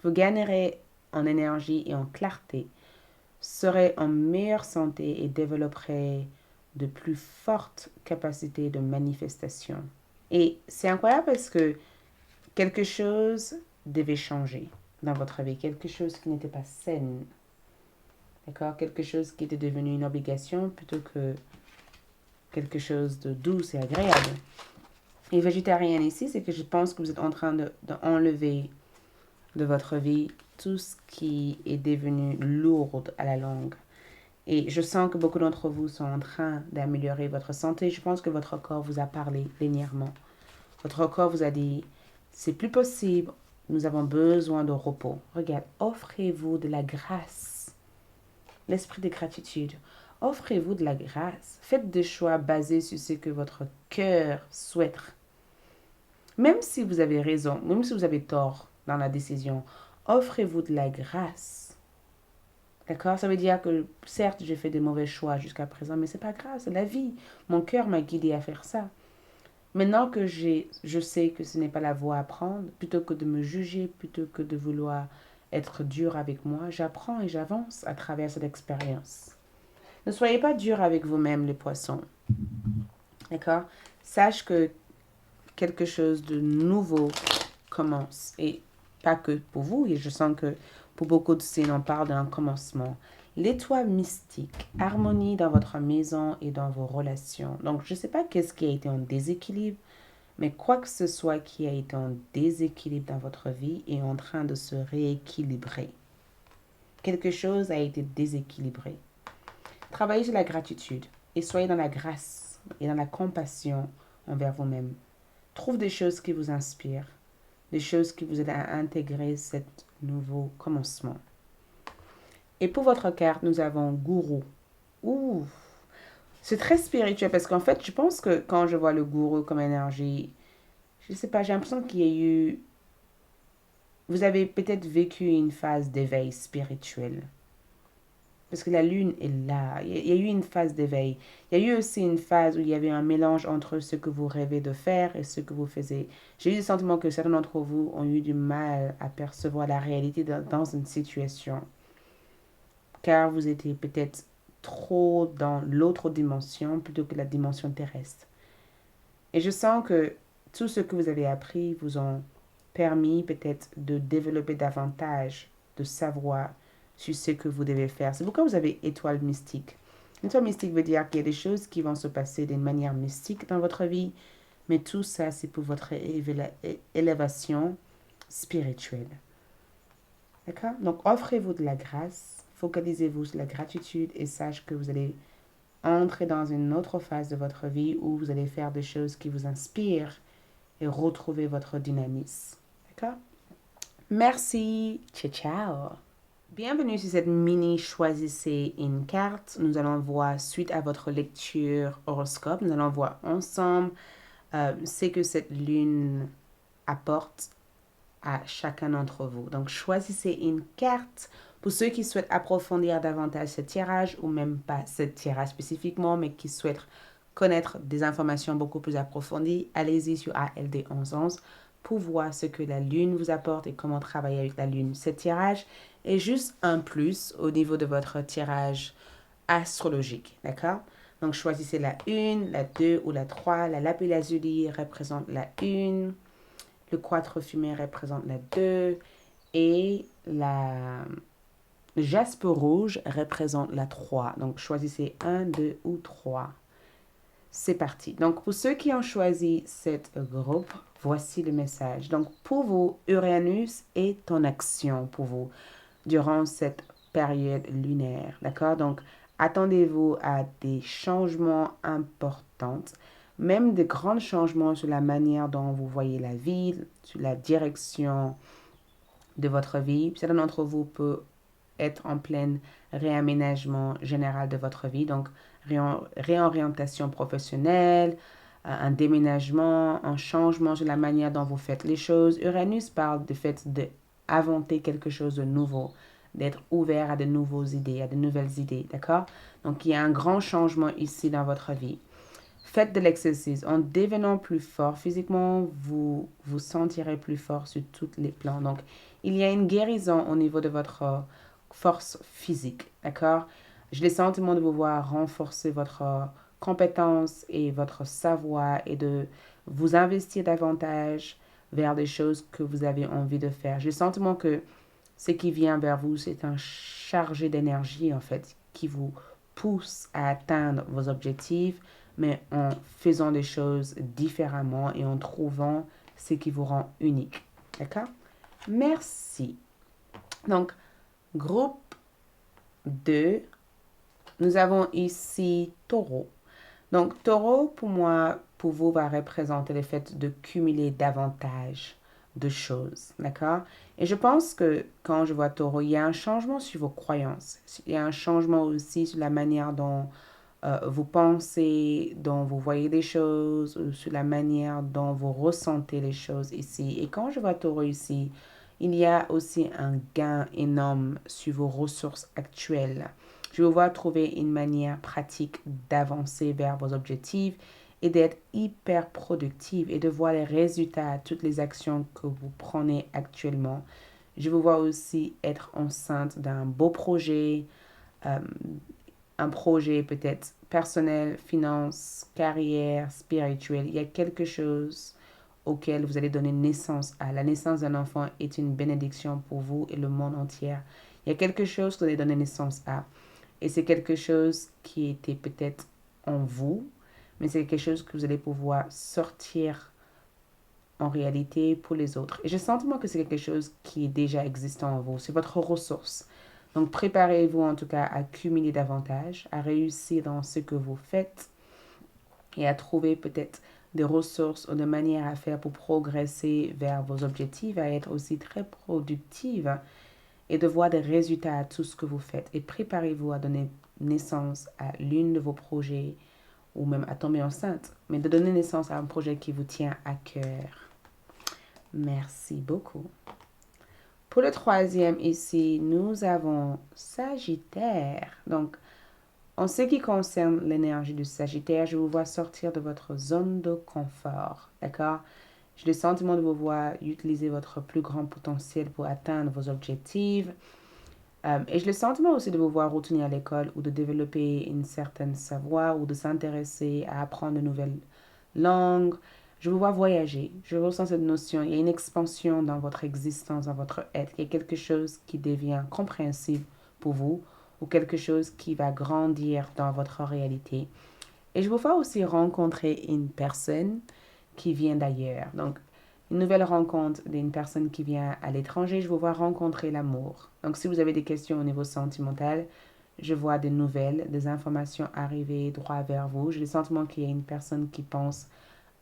vous gagnerez en énergie et en clarté, serez en meilleure santé et développerez de plus fortes capacités de manifestation. Et c'est incroyable parce que quelque chose devait changer dans votre vie, quelque chose qui n'était pas sain, d'accord? Quelque chose qui était devenu une obligation plutôt que quelque chose de doux et agréable. Et végétarien ici, c'est que je pense que vous êtes en train d'enlever de votre vie tout ce qui est devenu lourd à la longue. Et je sens que beaucoup d'entre vous sont en train d'améliorer votre santé. Je pense que votre corps vous a parlé dernièrement. Votre corps vous a dit, c'est plus possible, nous avons besoin de repos. Regarde, offrez-vous de la grâce. L'esprit de gratitude. Offrez-vous de la grâce. Faites des choix basés sur ce que votre cœur souhaite. Même si vous avez raison, même si vous avez tort dans la décision, offrez-vous de la grâce. D'accord? Ça veut dire que certes, j'ai fait des mauvais choix jusqu'à présent, mais c'est pas grave, c'est la vie. Mon cœur m'a guidé à faire ça. Maintenant que je sais que ce n'est pas la voie à prendre, plutôt que de me juger, plutôt que de vouloir être dur avec moi, j'apprends et j'avance à travers cette expérience. Ne soyez pas dur avec vous-même, les poissons. D'accord? Sache que quelque chose de nouveau commence. Et pas que pour vous, et je sens que pour beaucoup de signes, on parle d'un commencement. L'étoile mystique, harmonie dans votre maison et dans vos relations. Donc, je ne sais pas qu'est-ce qui a été en déséquilibre, mais quoi que ce soit qui a été en déséquilibre dans votre vie est en train de se rééquilibrer. Quelque chose a été déséquilibré. Travaillez sur la gratitude et soyez dans la grâce et dans la compassion envers vous-même. Trouve des choses qui vous inspirent, des choses qui vous aident à intégrer ce nouveau commencement. Et pour votre carte, nous avons gourou. Ouh, c'est très spirituel parce qu'en fait, je pense que quand je vois le gourou comme énergie, je ne sais pas, j'ai l'impression qu'il y a eu... Vous avez peut-être vécu une phase d'éveil spirituel. Parce que la lune est là. Il y a eu une phase d'éveil. Il y a eu aussi une phase où il y avait un mélange entre ce que vous rêvez de faire et ce que vous faisiez. J'ai eu le sentiment que certains d'entre vous ont eu du mal à percevoir la réalité dans une situation. Car vous étiez peut-être trop dans l'autre dimension plutôt que la dimension terrestre. Et je sens que tout ce que vous avez appris vous ont permis peut-être de développer davantage de savoir sur ce que vous devez faire. C'est pourquoi vous avez étoile mystique. Étoile mystique veut dire qu'il y a des choses qui vont se passer d'une manière mystique dans votre vie, mais tout ça, c'est pour votre élévation spirituelle. D'accord? Donc, offrez-vous de la grâce, focalisez-vous sur la gratitude et sachez que vous allez entrer dans une autre phase de votre vie où vous allez faire des choses qui vous inspirent et retrouver votre dynamisme. D'accord? Merci. Ciao, ciao. Bienvenue sur cette mini Choisissez une carte. Nous allons voir, suite à votre lecture horoscope, nous allons voir ensemble ce que cette lune apporte à chacun d'entre vous. Donc, choisissez une carte pour ceux qui souhaitent approfondir davantage ce tirage ou même pas ce tirage spécifiquement, mais qui souhaitent connaître des informations beaucoup plus approfondies. Allez-y sur ALD 1111 pour voir ce que la lune vous apporte et comment travailler avec la lune. Ce tirage est juste un plus au niveau de votre tirage astrologique, d'accord? Donc, choisissez la 1, la 2 ou la 3. La lapis lazuli représente la 1. Le 4 fumé représente la 2. Et le jaspe rouge représente la 3. Donc, choisissez 1, 2 ou 3. C'est parti. Donc, pour ceux qui ont choisi cette groupe, voici le message. Donc, pour vous, Uranus est en action pour vous durant cette période lunaire. D'accord? Donc, attendez-vous à des changements importants. même des grands changements sur la manière dont vous voyez la vie, sur la direction de votre vie. Certains d'entre vous peut être en plein réaménagement général de votre vie, donc réorientation professionnelle, un déménagement, un changement sur la manière dont vous faites les choses. Uranus parle du fait d'inventer quelque chose de nouveau, d'être ouvert à de nouvelles idées, à de nouvelles idées, d'accord? Donc, il y a un grand changement ici dans votre vie. Faites de l'exercice. En devenant plus fort physiquement, vous vous sentirez plus fort sur tous les plans. Donc, il y a une guérison au niveau de votre force physique, d'accord? J'ai le sentiment de vous voir renforcer votre compétence et votre savoir et de vous investir davantage vers des choses que vous avez envie de faire. J'ai le sentiment que ce qui vient vers vous, c'est un chargé d'énergie, en fait, qui vous pousse à atteindre vos objectifs, mais en faisant des choses différemment et en trouvant ce qui vous rend unique. D'accord? Merci. Donc, groupe 2, nous avons ici Taureau. Donc, Taureau, pour moi, pour vous, va représenter le fait de cumuler davantage de choses. D'accord? Et je pense que quand je vois Taureau, il y a un changement sur vos croyances. Il y a un changement aussi sur la manière dont vous pensez, dont vous voyez les choses, ou sur la manière dont vous ressentez les choses ici. Et quand je vois Taureau ici, il y a aussi un gain énorme sur vos ressources actuelles. Je vous vois trouver une manière pratique d'avancer vers vos objectifs et d'être hyper productive et de voir les résultats à toutes les actions que vous prenez actuellement. Je vous vois aussi être enceinte d'un beau projet, euh, un projet peut-être personnel, finance, carrière, spirituel. Il y a quelque chose auquel vous allez donner naissance à. La naissance d'un enfant est une bénédiction pour vous et le monde entier. Il y a quelque chose que vous allez donner naissance à. Et c'est quelque chose qui était peut-être en vous, mais c'est quelque chose que vous allez pouvoir sortir en réalité pour les autres. Et je sens moi que c'est quelque chose qui est déjà existant en vous. C'est votre ressource. Donc préparez-vous en tout cas à cumuler davantage, à réussir dans ce que vous faites et à trouver peut-être des ressources ou de manières à faire pour progresser vers vos objectifs, à être aussi très productive et de voir des résultats à tout ce que vous faites. Et préparez-vous à donner naissance à l'une de vos projets ou même à tomber enceinte, mais de donner naissance à un projet qui vous tient à cœur. Merci beaucoup. Pour le troisième ici, nous avons Sagittaire. Donc, en ce qui concerne l'énergie du Sagittaire, je vous vois sortir de votre zone de confort. D'accord? J'ai le sentiment de vous voir utiliser votre plus grand potentiel pour atteindre vos objectifs. Et j'ai le sentiment aussi de vous voir retourner à l'école ou de développer une certaine savoir ou de s'intéresser à apprendre de nouvelles langues. Je vous vois voyager. Je ressens cette notion. Il y a une expansion dans votre existence, dans votre être. Il y a quelque chose qui devient compréhensible pour vous ou quelque chose qui va grandir dans votre réalité. Et je vous vois aussi rencontrer une personne qui vient d'ailleurs. Donc, une nouvelle rencontre d'une personne qui vient à l'étranger, je vous vois rencontrer l'amour. Donc, si vous avez des questions au niveau sentimental, je vois des nouvelles, des informations arriver droit vers vous. J'ai le sentiment qu'il y a une personne qui pense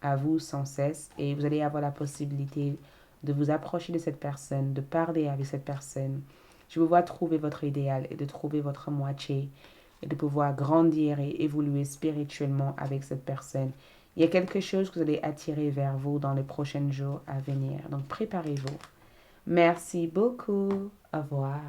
à vous sans cesse et vous allez avoir la possibilité de vous approcher de cette personne, de parler avec cette personne. Je vous vois trouver votre idéal et de trouver votre moitié et de pouvoir grandir et évoluer spirituellement avec cette personne. Il y a quelque chose que vous allez attirer vers vous dans les prochains jours à venir. Donc préparez-vous. Merci beaucoup. Au revoir.